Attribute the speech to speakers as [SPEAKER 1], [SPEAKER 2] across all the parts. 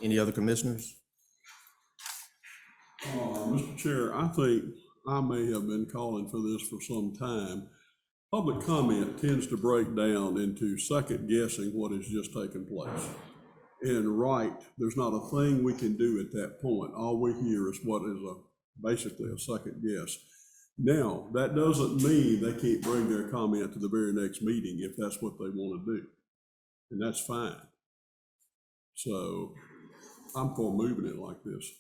[SPEAKER 1] Any other commissioners?
[SPEAKER 2] Mr. Chair, I think I may have been calling for this for some time. Public comment tends to break down into second guessing what has just taken place. And there's not a thing we can do at that point. All we hear is what is basically a second guess. Now, that doesn't mean they can't bring their comment to the very next meeting if that's what they want to do. And that's fine. So I'm for moving it like this.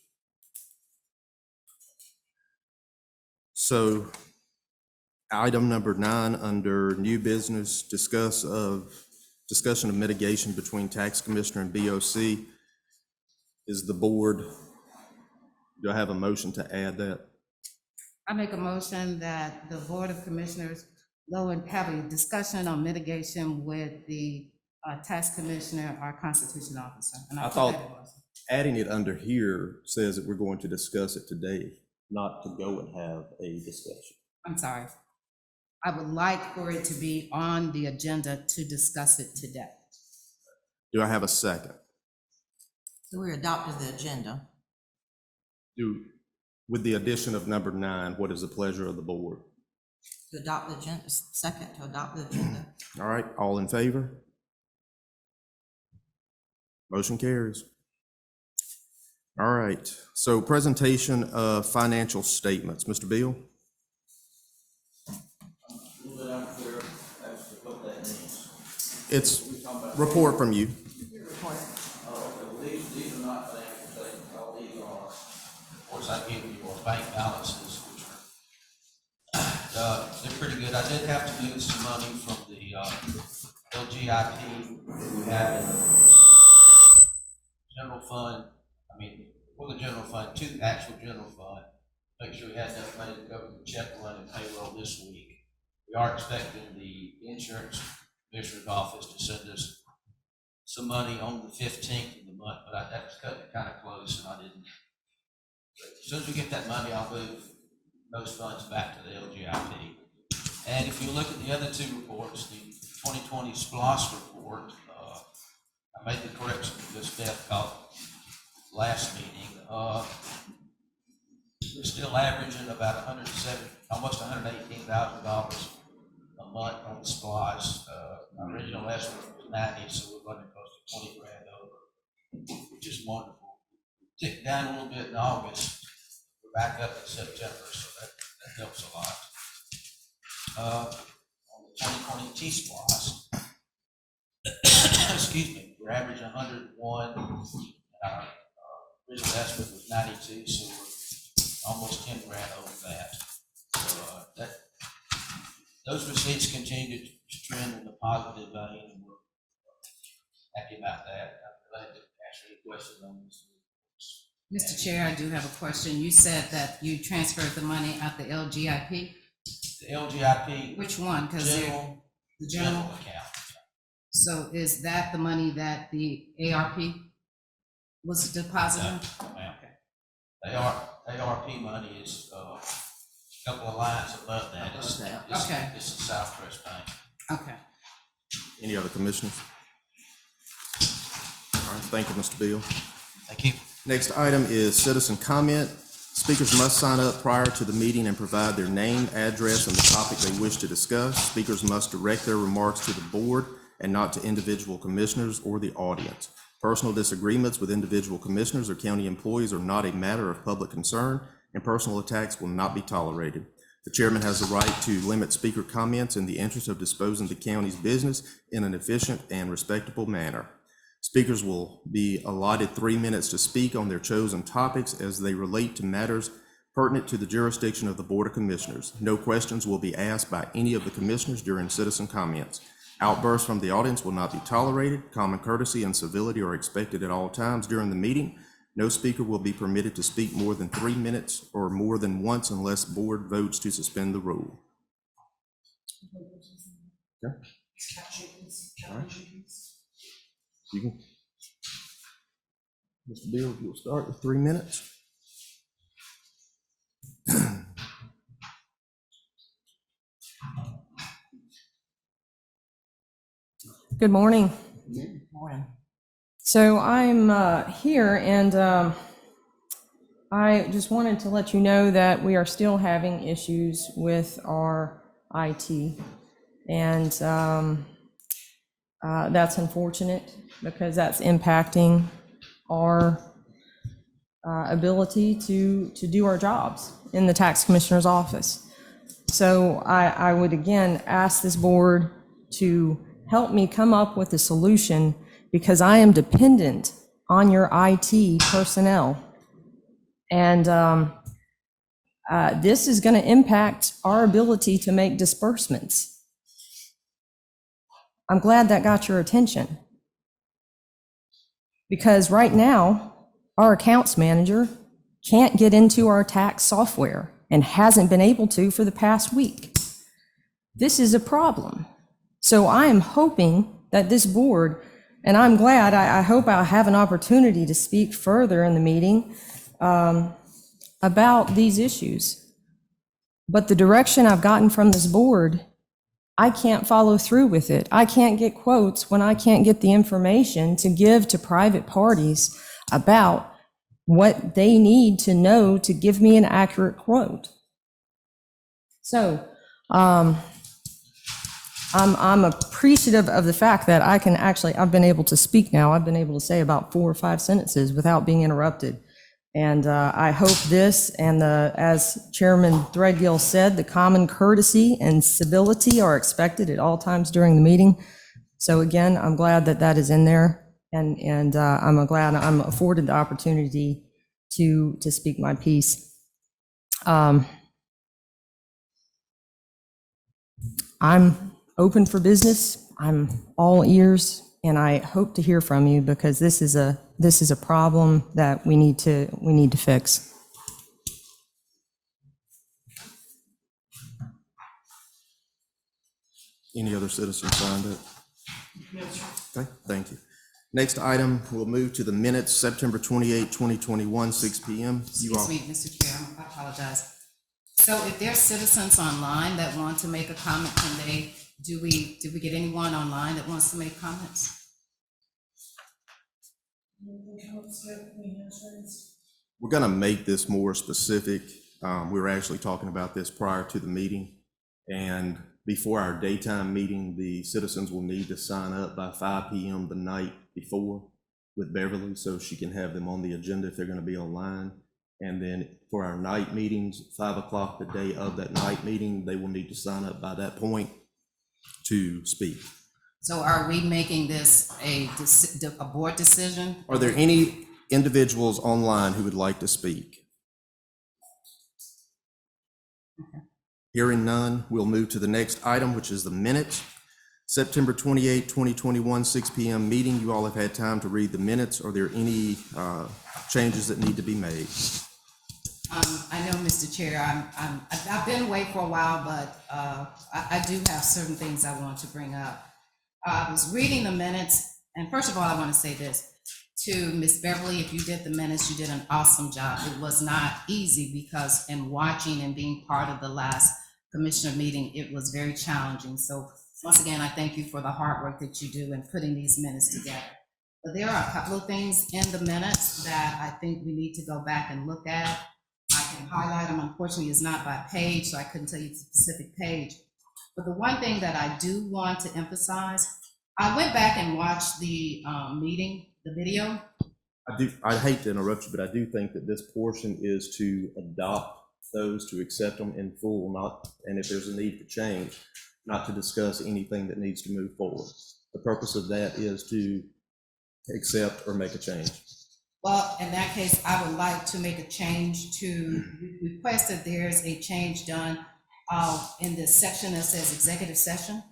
[SPEAKER 1] So item number 9 under new business, discussion of mitigation between tax commissioner and BOC. Is the board, do I have a motion to add that?
[SPEAKER 3] I make a motion that the Board of Commissioners go and have a discussion on mitigation with the tax commissioner, our constitution officer. And
[SPEAKER 1] I thought adding it under here says that we're going to discuss it today, not to go and have a discussion.
[SPEAKER 3] I'm sorry. I would like for it to be on the agenda to discuss it today.
[SPEAKER 1] Do I have a second?
[SPEAKER 4] So we're adopting the agenda.
[SPEAKER 1] With the addition of number 9, what is the pleasure of the board?
[SPEAKER 4] To adopt the agenda, second to adopt the agenda.
[SPEAKER 1] All right, all in favor? Motion carries. All right, so presentation of financial statements. Mr. Beal?
[SPEAKER 5] A little bit unclear as to what that means.
[SPEAKER 1] It's report from you.
[SPEAKER 4] Report.
[SPEAKER 5] These are not financial statements, all these are.
[SPEAKER 6] Of course, I give you your bank balances, which are, they're pretty good. I did have to move some money from the LGIP we have in the general fund, for the general fund to the actual general fund. Make sure we had enough money to cover the check run and payroll this week. We are expecting the insurance commissioner's office to send us some money on the 15th of the month, but that was cutting it kind of close and I didn't. But as soon as we get that money, I'll move those funds back to the LGIP. And if you look at the other 2 reports, the 2020 SPLOS report, I made the correction to this Steph called last meeting. We're still averaging about almost $118,000 a month on the SPLOS. Our original estimate was 90, so we're running close to 20 grand over, which is wonderful. Ticked down a little bit in August. We're back up in September, so that helps a lot. On the 2020 T-SPLOS, excuse me, we're averaging 101. Our original estimate was 92, so we're almost 10 grand over that. So those receipts continue to trend in the positive vein, and we're happy about that. I'm glad to answer any questions on this.
[SPEAKER 3] Mr. Chair, I do have a question. You said that you transferred the money out the LGIP.
[SPEAKER 6] The LGIP.
[SPEAKER 3] Which one? Because the general
[SPEAKER 6] account.
[SPEAKER 3] So is that the money that the ARP was depositing?
[SPEAKER 6] No, ma'am. Okay. ARP money is a couple of lines above that. It's the Southwest Bank.
[SPEAKER 3] Okay.
[SPEAKER 1] Any other commissioners? All right, thank you, Mr. Beal.
[SPEAKER 6] Thank you.
[SPEAKER 1] Next item is citizen comment. Speakers must sign up prior to the meeting and provide their name, address, and the topic they wish to discuss. Speakers must direct their remarks to the board and not to individual commissioners or the audience. Personal disagreements with individual commissioners or county employees are not a matter of public concern, and personal attacks will not be tolerated. The chairman has the right to limit speaker comments in the interest of disposing the county's business in an efficient and respectable manner. Speakers will be allotted 3 minutes to speak on their chosen topics as they relate to matters pertinent to the jurisdiction of the Board of Commissioners. No questions will be asked by any of the commissioners during citizen comments. Outbursts from the audience will not be tolerated. Common courtesy and civility are expected at all times during the meeting. No speaker will be permitted to speak more than 3 minutes or more than once unless board votes to suspend the rule. Okay. All right. You can, Mr. Beal, you'll start with 3 minutes.
[SPEAKER 7] Good morning.
[SPEAKER 4] Morning.
[SPEAKER 7] So I'm here, and I just wanted to let you know that we are still having issues with our IT. And that's unfortunate because that's impacting our ability to do our jobs in the tax commissioner's office. So I would again ask this board to help me come up with a solution because I am dependent on your IT personnel. And this is going to impact our ability to make disbursements. I'm glad that got your attention. Because right now, our accounts manager can't get into our tax software and hasn't been able to for the past week. This is a problem. So I am hoping that this board, and I'm glad, I hope I'll have an opportunity to speak further in the meeting about these issues. But the direction I've gotten from this board, I can't follow through with it. I can't get quotes when I can't get the information to give to private parties about what they need to know to give me an accurate quote. So I'm appreciative of the fact that I can actually, I've been able to speak now. I've been able to say about 4 or 5 sentences without being interrupted. And I hope this and as Chairman Threadgill said, the common courtesy and civility are expected at all times during the meeting. So again, I'm glad that that is in there, and I'm glad I'm afforded the opportunity to speak my piece. I'm open for business. I'm all ears, and I hope to hear from you because this is a problem that we need to fix.
[SPEAKER 1] Any other citizens signed up? Okay, thank you. Next item, we'll move to the minutes, September 28, 2021, 6 p.m.
[SPEAKER 3] Excuse me, Mr. Chair, I apologize. So if there's citizens online that want to make a comment, did we get anyone online that wants to make comments?
[SPEAKER 1] We're going to make this more specific. We were actually talking about this prior to the meeting. And before our daytime meeting, the citizens will need to sign up by 5 p.m. the night before with Beverly so she can have them on the agenda if they're going to be online. And then for our night meetings, 5 o'clock the day of that night meeting, they will need to sign up by that point to speak.
[SPEAKER 3] So are we making this a board decision?
[SPEAKER 1] Are there any individuals online who would like to speak?
[SPEAKER 3] Okay.
[SPEAKER 1] Hearing none, we'll move to the next item, which is the minutes. September 28, 2021, 6 p.m. meeting. You all have had time to read the minutes. Are there any changes that need to be made?
[SPEAKER 3] I know, Mr. Chair, I've been away for a while, but I do have certain things I want to bring up. I was reading the minutes, and first of all, I want to say this to Ms. Beverly. If you did the minutes, you did an awesome job. It was not easy because in watching and being part of the last commissioner meeting, it was very challenging. So once again, I thank you for the hard work that you do in putting these minutes together. But there are a couple of things in the minutes that I think we need to go back and look at. I can highlight them. Unfortunately, it's not by page, so I couldn't tell you the specific page. But the one thing that I do want to emphasize, I went back and watched the meeting, the video.
[SPEAKER 1] I hate to interrupt you, but I do think that this portion is to adopt those, to accept them in full, not, and if there's a need for change, not to discuss anything that needs to move forward. The purpose of that is to accept or make a change.
[SPEAKER 3] Well, in that case, I would like to make a change to request that there's a change done in this section that says executive session.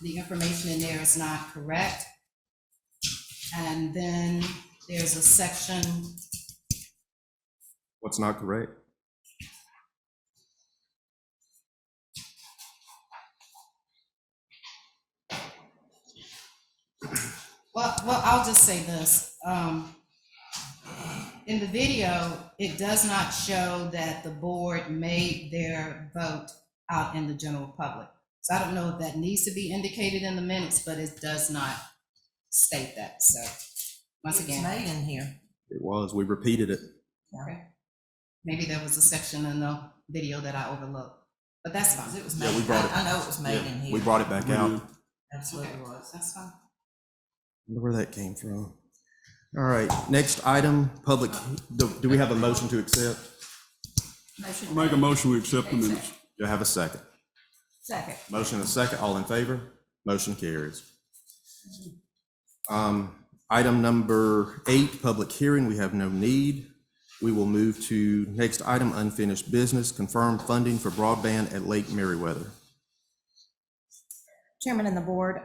[SPEAKER 3] The information in there is not correct. And then there's a section.
[SPEAKER 1] What's not correct?
[SPEAKER 3] Well, I'll just say this. In the video, it does not show that the board made their vote out in the general public. So I don't know if that needs to be indicated in the minutes, but it does not state that, so, once
[SPEAKER 4] It's
[SPEAKER 3] again.
[SPEAKER 4] made in here.
[SPEAKER 1] It was, we repeated it.
[SPEAKER 3] Okay. Maybe there was a section in the video that I overlooked, but that's fine.
[SPEAKER 4] It was
[SPEAKER 1] Yeah,
[SPEAKER 4] made,
[SPEAKER 1] we brought it-
[SPEAKER 4] I know it was made in
[SPEAKER 1] Yeah,
[SPEAKER 4] here.
[SPEAKER 1] we brought it back out.
[SPEAKER 4] Absolutely was.
[SPEAKER 3] That's fine.
[SPEAKER 1] Wonder where that came from. All right, next item, public, do we have a motion to accept?
[SPEAKER 2] I make a motion, we accept the minutes.
[SPEAKER 1] Do I have a second?
[SPEAKER 4] Second.
[SPEAKER 1] Motion and a second, all in favor? Motion carries. Item number 8, public hearing, we have no need. We will move to next item, unfinished business, confirm funding for broadband at Lake Meriwether.
[SPEAKER 7] Chairman and the board,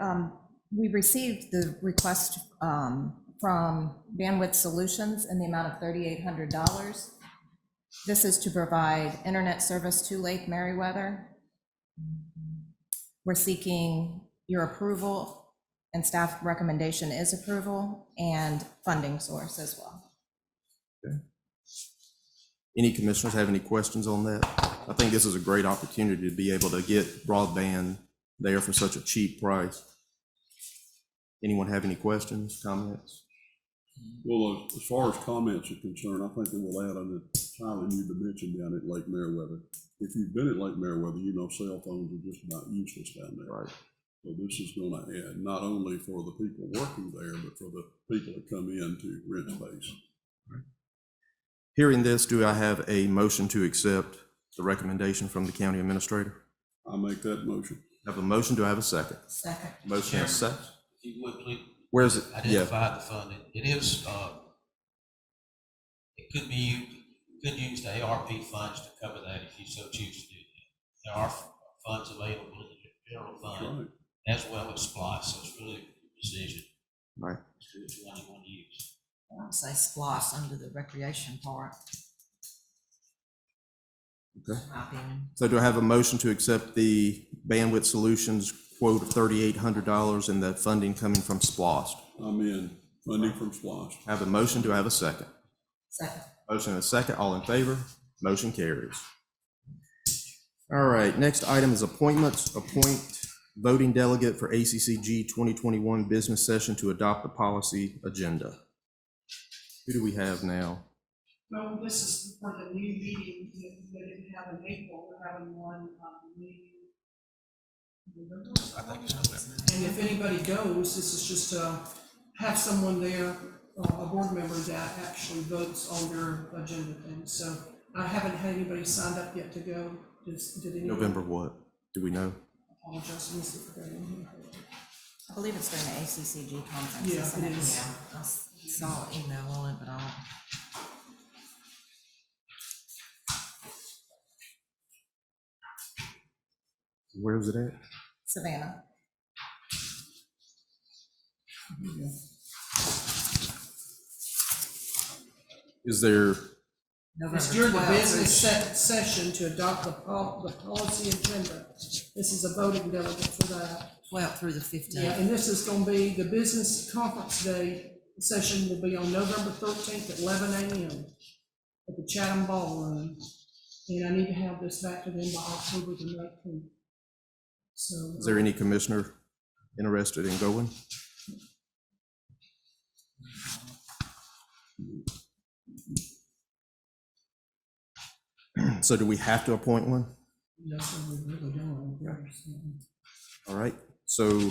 [SPEAKER 7] we received the request from Bandwidth Solutions in the amount of $3,800. This is to provide internet service to Lake Meriwether. We're seeking your approval, and staff recommendation is approval, and funding source as well.
[SPEAKER 1] Any commissioners have any questions on that? I think this is a great opportunity to be able to get broadband there for such a cheap price. Anyone have any questions, comments?
[SPEAKER 2] Well, as far as comments are concerned, I think it will add an entirely new dimension down at Lake Meriwether. If you've been at Lake Meriwether, you know cell phones are just about useless down there.
[SPEAKER 1] Right.
[SPEAKER 2] So this is going to add, not only for the people working there, but for the people that come in to rent space.
[SPEAKER 1] Hearing this, do I have a motion to accept the recommendation from the county administrator?
[SPEAKER 2] I make that motion.
[SPEAKER 1] I have a motion, do I have a second?
[SPEAKER 4] Second.
[SPEAKER 1] Motion and a second.
[SPEAKER 6] If you would, please
[SPEAKER 1] Where is it? Yeah,
[SPEAKER 6] identify the funding. It is, it could be, you could use the ARP funds to cover that if you so choose to do that. There are funds available in the general
[SPEAKER 2] That's
[SPEAKER 6] fund
[SPEAKER 2] right.
[SPEAKER 6] as well as SPOS, so it's really a decision
[SPEAKER 1] right.
[SPEAKER 6] as to which one you want to use.
[SPEAKER 4] I would say SPOS under the recreation part,
[SPEAKER 1] Okay.
[SPEAKER 4] in my opinion.
[SPEAKER 1] So do I have a motion to accept the Bandwidth Solutions quote of $3,800 and the funding coming from SPLOST?
[SPEAKER 2] I'm in, funding from SPLOST.
[SPEAKER 1] I have a motion, do I have a second?
[SPEAKER 4] Second.
[SPEAKER 1] Motion and a second, all in favor? Motion carries. All right, next item is appointments. Appoint voting delegate for ACCG 2021 business session to adopt the policy agenda. Who do we have now?
[SPEAKER 8] No, this is for the new meeting that they didn't have in April, we're having one, meeting. in November. And if anybody goes, this is just to have someone there, a board member that actually votes on their agenda things. So I haven't had anybody signed up yet to go. Did anyone?
[SPEAKER 1] November what? Do we know?
[SPEAKER 8] Apologize, let me see if I got it in here.
[SPEAKER 4] I believe it's during the ACCG conference.
[SPEAKER 8] Yeah,
[SPEAKER 4] isn't
[SPEAKER 8] it is.
[SPEAKER 4] Yeah, I saw an email on it, but I don't.
[SPEAKER 1] Where is it at?
[SPEAKER 7] Savannah.
[SPEAKER 1] Is there,
[SPEAKER 8] It's during the
[SPEAKER 4] November 12th.
[SPEAKER 8] business session to adopt the policy agenda. This is a voting delegate for that.
[SPEAKER 4] 12th through the 15th.
[SPEAKER 8] Yeah, and this is gonna be, the business conference day session will be on November 13th at 11 a.m. at the Chatham Ballroom. And I need to have this back to them by October the 19th. So.
[SPEAKER 1] is there any commissioner interested in going? So do we have to appoint one?
[SPEAKER 8] Yes, sir, we really don't.
[SPEAKER 1] All right, so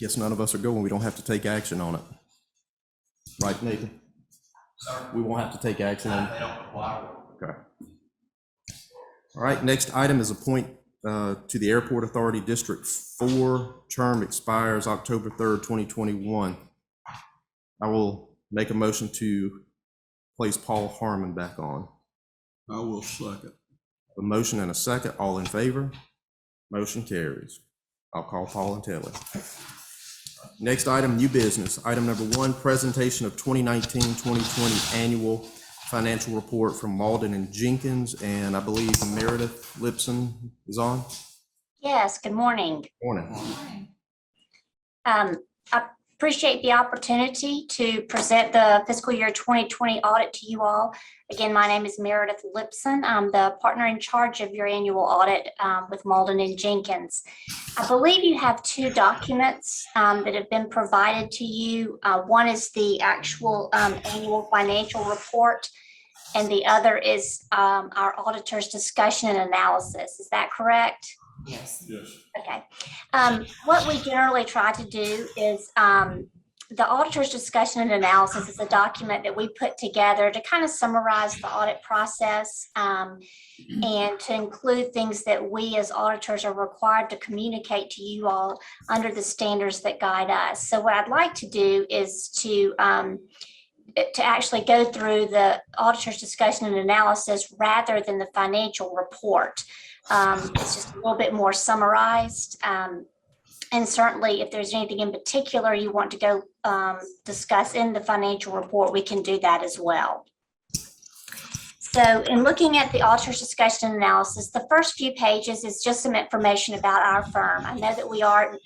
[SPEAKER 1] guess none of us are going. We don't have to take action on it. Right, Nathan?
[SPEAKER 6] Sorry.
[SPEAKER 1] We won't have to take action on it.
[SPEAKER 6] They don't require it.
[SPEAKER 1] Okay. All right, next item is appoint to the Airport Authority District 4. Term expires October 3rd, 2021. I will make a motion to place Paul Harmon back on.
[SPEAKER 2] I will second.
[SPEAKER 1] A motion and a second, all in favor? Motion carries. I'll call Paul and Taylor. Next item, new business. Item number 1, presentation of 2019-2020 annual financial report from Malden and Jenkins, and I believe Meredith Lipson is on.
[SPEAKER 9] Yes, good morning.
[SPEAKER 1] Morning.
[SPEAKER 9] I Appreciate the opportunity to present the fiscal year 2020 audit to you all. Again, my name is Meredith Lipson. I'm the partner in charge of your annual audit with Malden and Jenkins. I believe you have two documents that have been provided to you. One is the actual annual financial report, and the other is our auditor's discussion and analysis. Is that correct?
[SPEAKER 4] Yes.
[SPEAKER 2] Yes.
[SPEAKER 9] Okay. What we generally try to do is the auditor's discussion and analysis is a document that we put together to kind of summarize the audit process and to include things that we as auditors are required to communicate to you all under the standards that guide us. So what I'd like to do is to actually go through the auditor's discussion and analysis rather than the financial report. It's just a little bit more summarized. And certainly if there's anything in particular you want to go discuss in the financial report, we can do that as well. So in looking at the auditor's discussion and analysis, the first few pages is just some information about our firm. I know that we are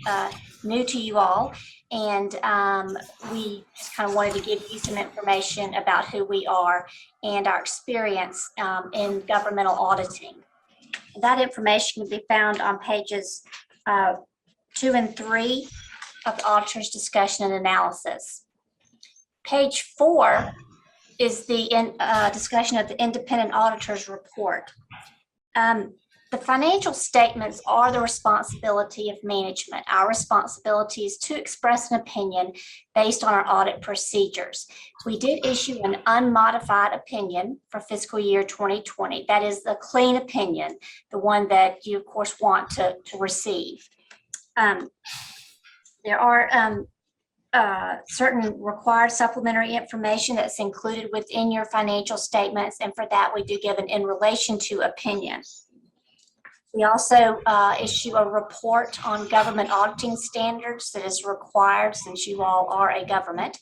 [SPEAKER 9] new to you all, and we just kind of wanted to give you some information about who we are and our experience in governmental auditing. That information can be found on pages 2 and 3 of the auditor's discussion and analysis. Page 4 is the discussion of the independent auditor's report. The financial statements are the responsibility of management. Our responsibility is to express an opinion based on our audit procedures. We did issue an unmodified opinion for fiscal year 2020. That is the clean opinion, the one that you, of course, want to receive. There are certain required supplementary information that's included within your financial statements, and for that we do give an in relation to opinion. We also issue a report on government auditing standards that is required since you all are a government,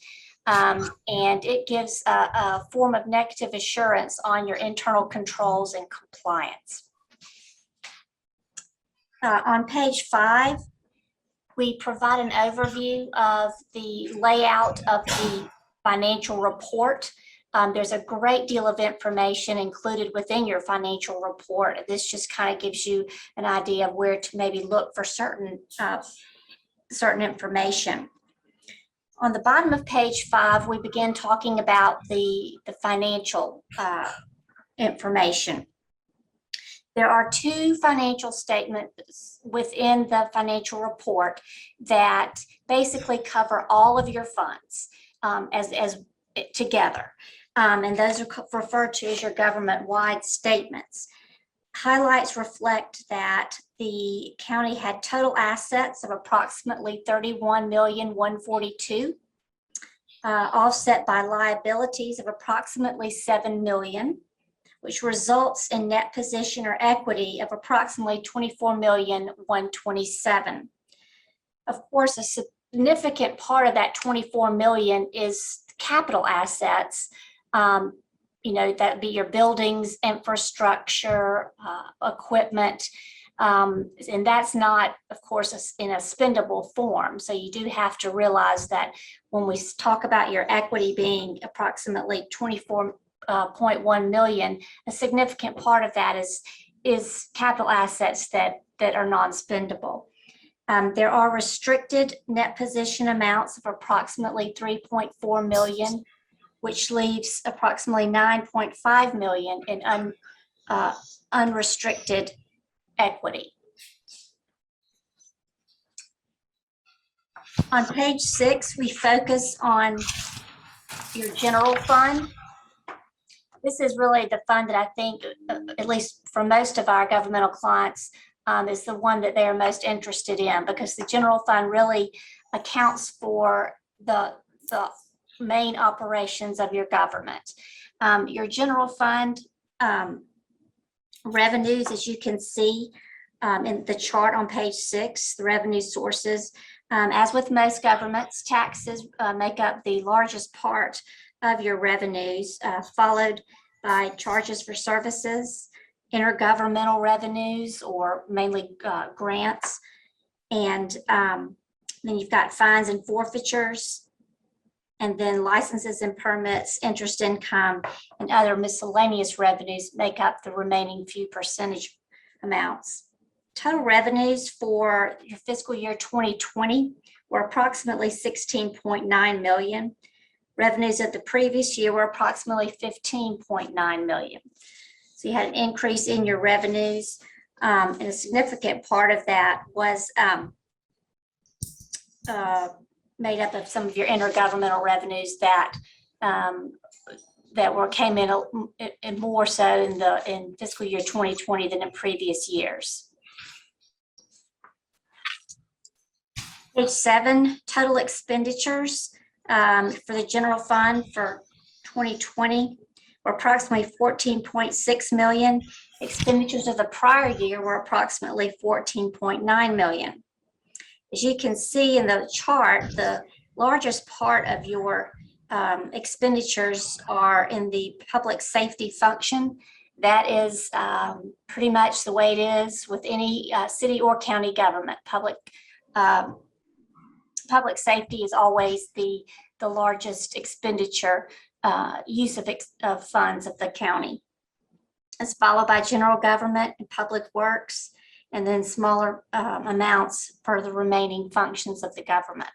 [SPEAKER 9] and it gives a form of negative assurance on your internal controls and compliance. On page 5, we provide an overview of the layout of the financial report. There's a great deal of information included within your financial report. This just kind of gives you an idea of where to maybe look for certain information. On the bottom of page 5, we begin talking about the financial information. There are 2 financial statements within the financial report that basically cover all of your funds as together. And those are referred to as your government-wide statements. Highlights reflect that the county had total assets of approximately $31,142,000, offset by liabilities of approximately $7 million, which results in net position or equity of approximately $24,127,000. Of course, a significant part of that $24 million is capital assets. That'd be your buildings, infrastructure, equipment, and that's not, of course, in a spendable form. So you do have to realize that when we talk about your equity being approximately $24.1 million, a significant part of that is capital assets that are non-spendable. There are restricted net position amounts of approximately $3.4 million, which leaves approximately $9.5 million in unrestricted equity. On page 6, we focus on your general fund. This is really the fund that I think, at least for most of our governmental clients, is the one that they are most interested in, because the general fund really accounts for the main operations of your government. Your general fund revenues, as you can see in the chart on page 6, the revenue sources, as with most governments, taxes make up the largest part of your revenues, followed by charges for services, intergovernmental revenues, or mainly grants, and Then you've got fines and forfeitures, and then licenses and permits, interest income, and other miscellaneous revenues make up the remaining few percentage amounts. Total revenues for your fiscal year 2020 were approximately 16.9 million. Revenues of the previous year were approximately 15.9 million. So you had an increase in your revenues, and a significant part of that was made up of some of your intergovernmental revenues that came in more so in fiscal year 2020 than in previous years. Page 7, total expenditures for the general fund for 2020 were approximately 14.6 million. Expenditures of the prior year were approximately 14.9 million. As you can see in the chart, the largest part of your expenditures are in the public safety function. That is pretty much the way it is with any city or county government. Public safety is always the largest expenditure use of funds of the county. It's followed by general government and public works, and then smaller amounts for the remaining functions of the government.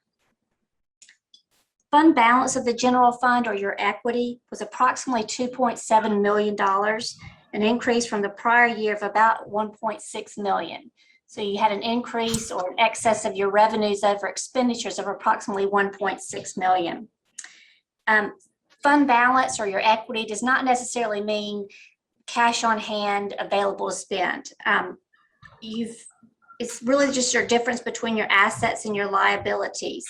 [SPEAKER 9] Fund balance of the general fund, or your equity, was approximately $2.7 million, an increase from the prior year of about 1.6 million. So you had an increase or an excess of your revenues over expenditures of approximately 1.6 million. Fund balance or your equity does not necessarily mean cash on hand available to spend. It's really just your difference between your assets and your liabilities.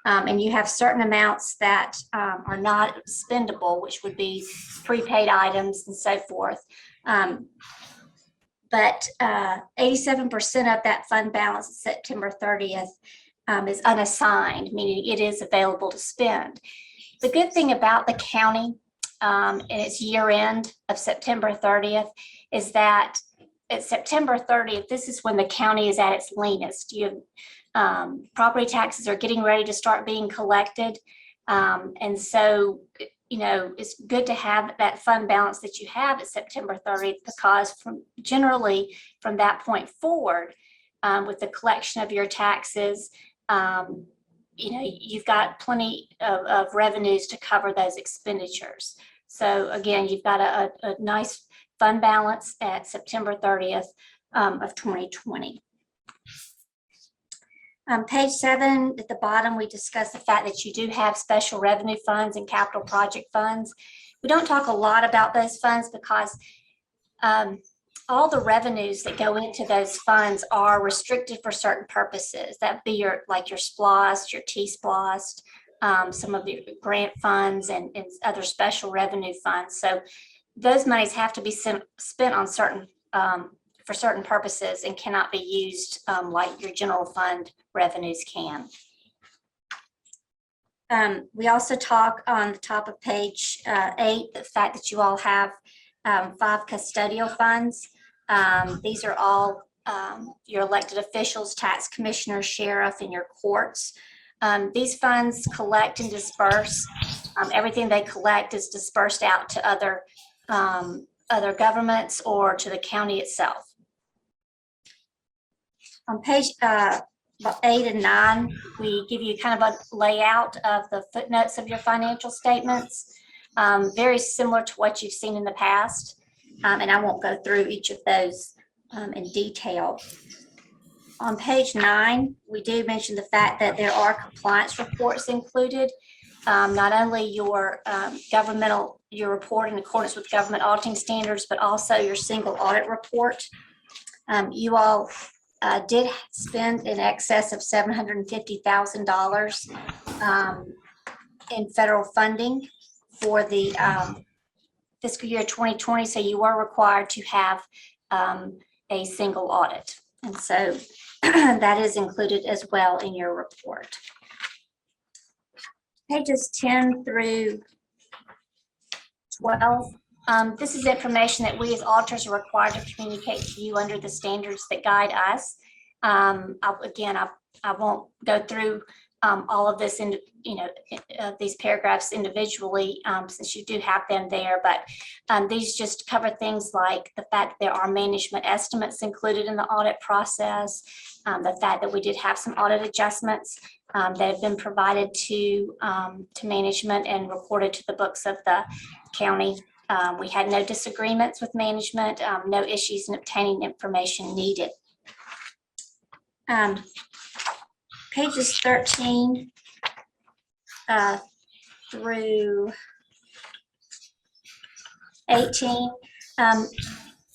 [SPEAKER 9] And you have certain amounts that are not spendable, which would be prepaid items and so forth. But 87% of that fund balance at September 30th is unassigned, meaning it is available to spend. The good thing about the county and its year end of September 30th is that at September 30th, this is when the county is at its leanest. Property taxes are getting ready to start being collected. And so, it's good to have that fund balance that you have at September 30th, because generally from that point forward, with the collection of your taxes, you've got plenty of revenues to cover those expenditures. So again, you've got a nice fund balance at September 30th of 2020. Page 7, at the bottom, we discuss the fact that you do have special revenue funds and capital project funds. We don't talk a lot about those funds because all the revenues that go into those funds are restricted for certain purposes. That'd be your SPLOST, your T-SPLOST, some of the grant funds and other special revenue funds. So those monies have to be spent on for certain purposes and cannot be used like your general fund revenues can. We also talk on the top of page 8, the fact that you all have 5 custodial funds. These are all your elected officials, tax commissioners, sheriff, and your courts. These funds collect and disperse. Everything they collect is dispersed out to other governments or to the county itself. On page 8 and 9, we give you kind of a layout of the footnotes of your financial statements, very similar to what you've seen in the past. And I won't go through each of those in detail. On page 9, we do mention the fact that there are compliance reports included. Not only your your report in accordance with government auditing standards, but also your single audit report. You all did spend in excess of $750,000 in federal funding for the fiscal year 2020. So you are required to have a single audit. And so that is included as well in your report. Pages 10 through 12. This is information that we as auditors are required to communicate to you under the standards that guide us. I've won't go through all of this in, these paragraphs individually, since you do have them there, but these just cover things like the fact there are management estimates included in the audit process, the fact that we did have some audit adjustments that have been provided to management and reported to the books of the county. We had no disagreements with management, no issues in obtaining information needed. Pages 13 through 18.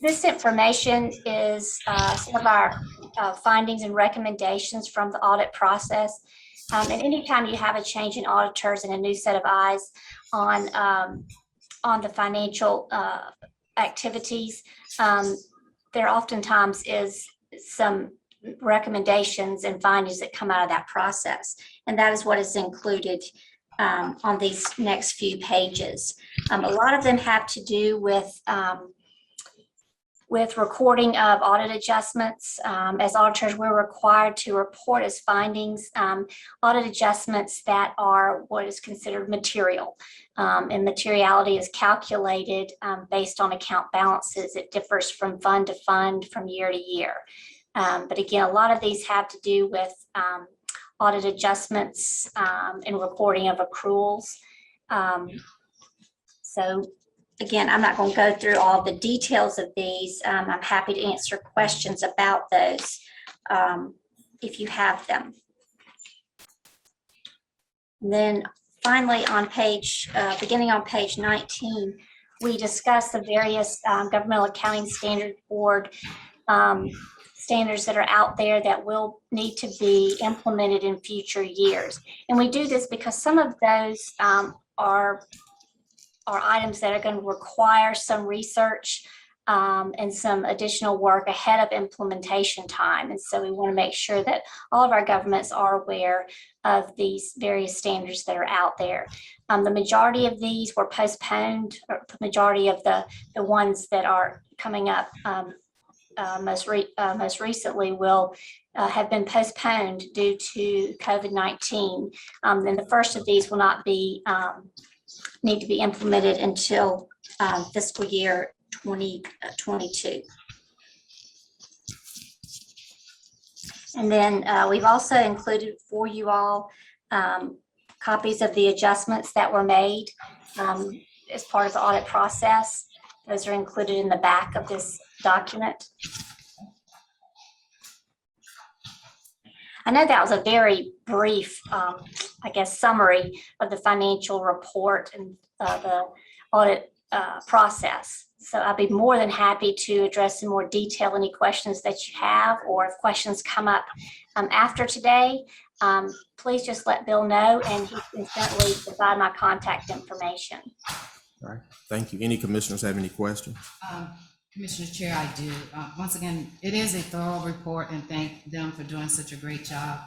[SPEAKER 9] This information is some of our findings and recommendations from the audit process. And anytime you have a change in auditors and a new set of eyes on the financial activities, there oftentimes is some recommendations and findings that come out of that process. And that is what is included on these next few pages. A lot of them have to do with recording of audit adjustments. As auditors, we're required to report as findings audit adjustments that are what is considered material. And materiality is calculated based on account balances. It differs from fund to fund, from year to year. But again, a lot of these have to do with audit adjustments and reporting of accruals. So again, I'm not going to go through all the details of these. I'm happy to answer questions about those if you have them. And then finally on beginning on page 19, we discuss the various Governmental Accounting Standard Board standards that are out there that will need to be implemented in future years. And we do this because some of those are items that are going to require some research and some additional work ahead of implementation time. And so we want to make sure that all of our governments are aware of these various standards that are out there. The majority of these were postponed, or the majority of the ones that are coming up most recently will have been postponed due to COVID-19. And the first of these will not be need to be implemented until fiscal year 2022. And then we've also included for you all copies of the adjustments that were made as part of the audit process. Those are included in the back of this document. I know that was a very brief, I guess, summary of the financial report and the audit process. So I'll be more than happy to address in more detail any questions that you have, or if questions come up after today, please just let Bill know, and he can certainly provide my contact information.
[SPEAKER 1] All right, thank you. Any commissioners have any questions?
[SPEAKER 3] Commissioner Chair, I do. Once again, it is a thorough report, and thank them for doing such a great job.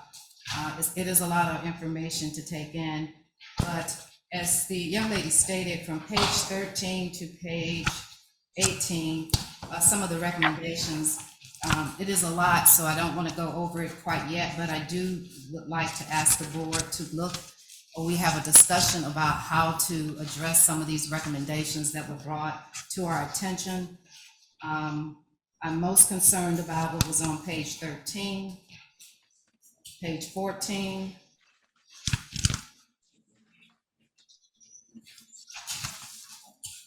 [SPEAKER 3] It is a lot of information to take in, but as the young lady stated, from page 13 to page 18, some of the recommendations, it is a lot, so I don't want to go over it quite yet, but I would like to ask the board to look, or we have a discussion about how to address some of these recommendations that were brought to our attention. I'm most concerned about what was on page 13, page 14,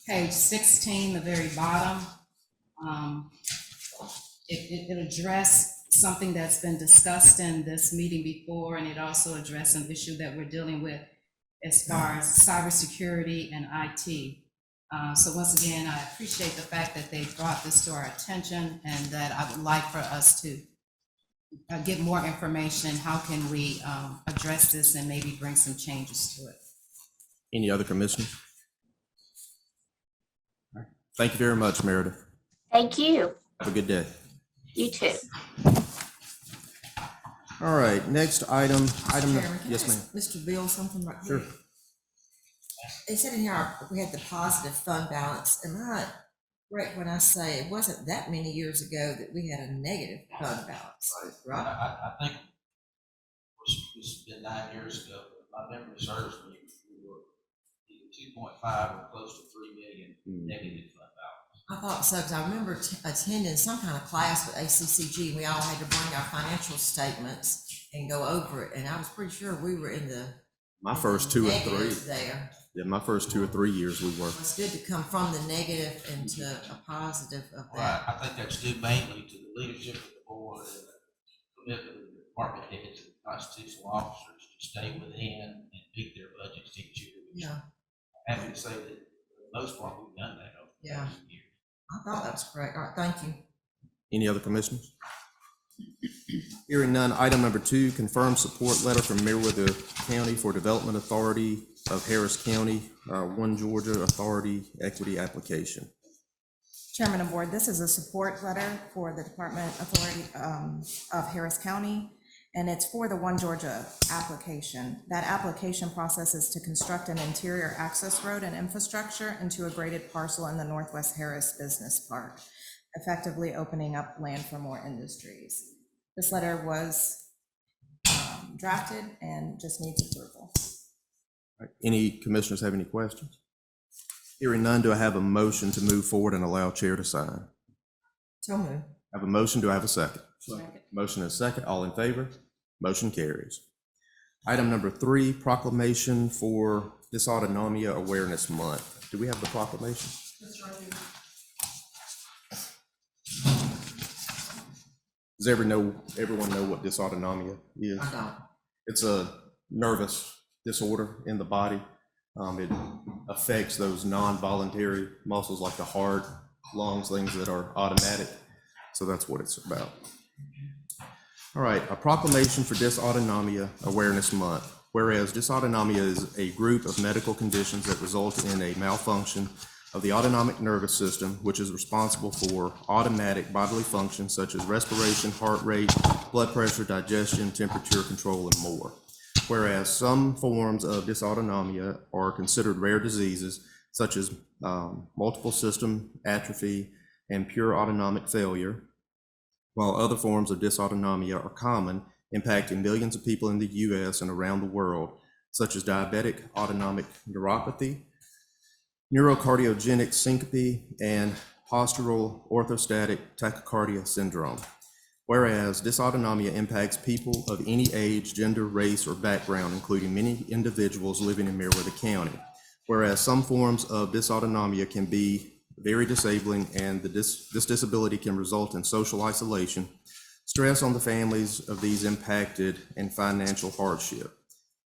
[SPEAKER 3] page 16, the very bottom. It addressed something that's been discussed in this meeting before, and it also addressed an issue that we're dealing with as far as cybersecurity and IT. So once again, I appreciate the fact that they brought this to our attention, and that I would like for us to get more information. How can we address this and maybe bring some changes to it?
[SPEAKER 1] Any other commissioners? All right. Thank you very much, Meredith.
[SPEAKER 9] Thank you.
[SPEAKER 1] Have a good day.
[SPEAKER 9] You too.
[SPEAKER 1] All right, next item.
[SPEAKER 4] Chairman, can I
[SPEAKER 1] Yes, ma'am.
[SPEAKER 4] ask Mr. Bill something right
[SPEAKER 1] Sure.
[SPEAKER 4] quick? It said in here we had the positive fund balance. Am I correct when I say it wasn't that many years ago that we had a negative fund balance, right?
[SPEAKER 6] I think this has been 9 years ago, but my memory serves me, we were either 2.5 or close to 3 million negative fund balance.
[SPEAKER 4] I thought so, because I remember attending some kind of class with ACCG. We all had to bring our financial statements and go over it, and I was pretty sure we were in the
[SPEAKER 1] My first 2 or 3.
[SPEAKER 4] negative there.
[SPEAKER 1] Yeah, my first 2 or 3 years we were.
[SPEAKER 4] It's good to come from the negative into a positive of
[SPEAKER 6] Right,
[SPEAKER 4] that.
[SPEAKER 6] I think that's due mainly to the leadership of the board and the commitment of the department heads and constitutional officers to stay within and meet their budgets each year.
[SPEAKER 4] Yeah,
[SPEAKER 6] I'm happy to say that for the most part, we've done that over the
[SPEAKER 4] Yeah.
[SPEAKER 6] last year.
[SPEAKER 4] I thought that was correct. All right, thank you.
[SPEAKER 1] Any other commissioners? Hearing none, item number 2, confirm support letter from Meriwether County for Development Authority of Harris County, One Georgia Authority Equity Application.
[SPEAKER 10] Chairman and Board, this is a support letter for the Department Authority of Harris County, and it's for the One Georgia application. That application process is to construct an interior access road and infrastructure into a graded parcel in the Northwest Harris Business Park, effectively opening up land for more industries. This letter was drafted and just needs approval.
[SPEAKER 1] All right, any commissioners have any questions? Hearing none, do I have a motion to move forward and allow chair to sign?
[SPEAKER 4] So moved.
[SPEAKER 1] I have a motion, do I have a second?
[SPEAKER 2] Second.
[SPEAKER 1] Motion and second, all in favor? Motion carries. Item number 3, proclamation for Dysautonomia Awareness Month. Do we have the proclamation?
[SPEAKER 8] That's right here.
[SPEAKER 1] Does everyone know what dysautonomia is?
[SPEAKER 4] I don't.
[SPEAKER 1] It's a nervous disorder in the body. It affects those non-voluntary muscles like the heart, lungs, things that are automatic. So that's what it's about. All right, a proclamation for Dysautonomia Awareness Month. Whereas dysautonomia is a group of medical conditions that result in a malfunction of the autonomic nervous system, which is responsible for automatic bodily functions such as respiration, heart rate, blood pressure, digestion, temperature control, and more. Whereas some forms of dysautonomia are considered rare diseases, such as multiple system atrophy and pure autonomic failure, while other forms of dysautonomia are common, impacting millions of people in the U.S. and around the world, such as diabetic autonomic neuropathy, neurocardiogenic syncope, and postural orthostatic tachycardia syndrome. Whereas dysautonomia impacts people of any age, gender, race, or background, including many individuals living in Meriwether County. Whereas some forms of dysautonomia can be very disabling, and this disability can result in social isolation, stress on the families of these impacted, and financial hardship.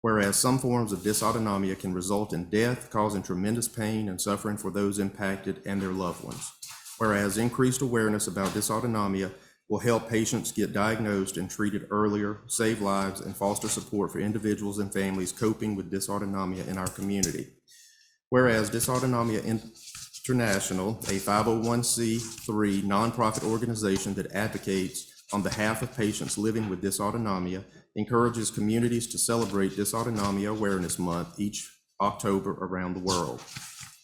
[SPEAKER 1] Whereas some forms of dysautonomia can result in death, causing tremendous pain and suffering for those impacted and their loved ones. Whereas increased awareness about dysautonomia will help patients get diagnosed and treated earlier, save lives, and foster support for individuals and families coping with dysautonomia in our community. Whereas Dysautonomia International, a 501c3 nonprofit organization that advocates on behalf of patients living with dysautonomia, encourages communities to celebrate Dysautonomia Awareness Month each October around the world.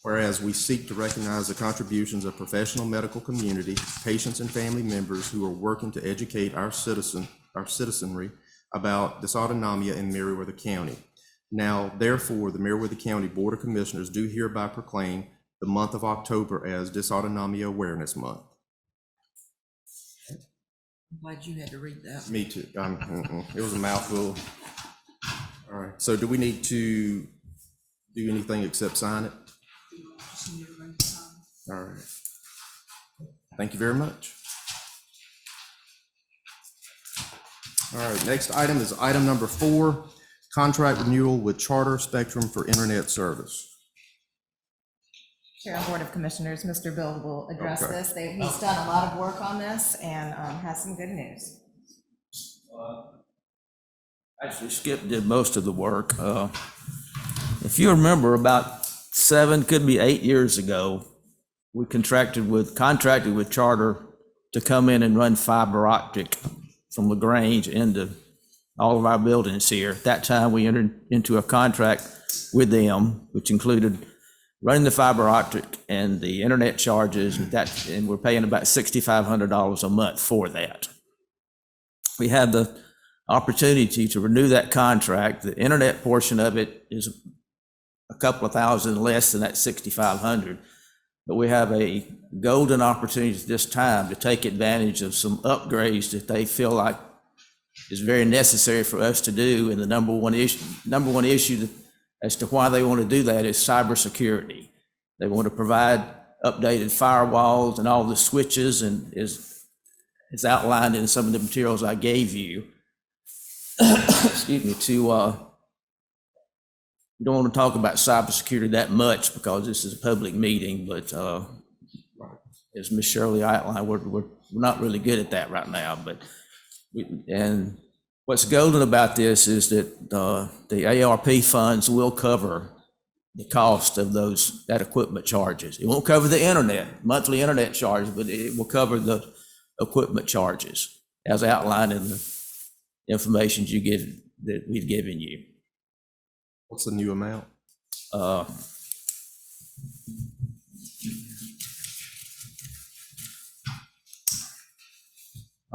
[SPEAKER 1] Whereas we seek to recognize the contributions of professional medical community, patients and family members who are working to educate our citizenry about dysautonomia in Meriwether County. Now, therefore, the Meriwether County Board of Commissioners do hereby proclaim the month of October as Dysautonomia Awareness Month.
[SPEAKER 4] I'm glad you had to read that.
[SPEAKER 1] Me too. It was a mouthful. All right, so do we need to do anything except sign it?
[SPEAKER 8] Just need everybody to sign.
[SPEAKER 1] All right. Thank you very much. All right, next item is item number 4, contract renewal with Charter Spectrum for internet service.
[SPEAKER 10] Chair and Board of Commissioners, Mr. Bill will address
[SPEAKER 1] Okay.
[SPEAKER 10] this. He's done a lot of work on this and has some good news.
[SPEAKER 5] Actually, Skip did most of the work. If you remember, about 7, could be 8 years ago, we contracted with Charter to come in and run fiber optic from LaGrange into all of our buildings here. At that time, we entered into a contract with them, which included running the fiber optic and the internet charges, and we're paying about $6,500 a month for that. We had the opportunity to renew that contract. The internet portion of it is a couple of thousand less than that 6,500. But we have a golden opportunity this time to take advantage of some upgrades that they feel like is very necessary for us to do. And the number one issue as to why they want to do that is cybersecurity. They want to provide updated firewalls and all the switches, and is outlined in some of the materials I gave you. Excuse me, we don't want to talk about cybersecurity that much because this is a public meeting, but as Ms. Shirley outlined, we're not really good at that right now. But and what's golden about this is that the ARP funds will cover the cost of that equipment charges. It won't cover the monthly internet charges, but it will cover the equipment charges as outlined in the information that we've given you.
[SPEAKER 1] What's the new amount?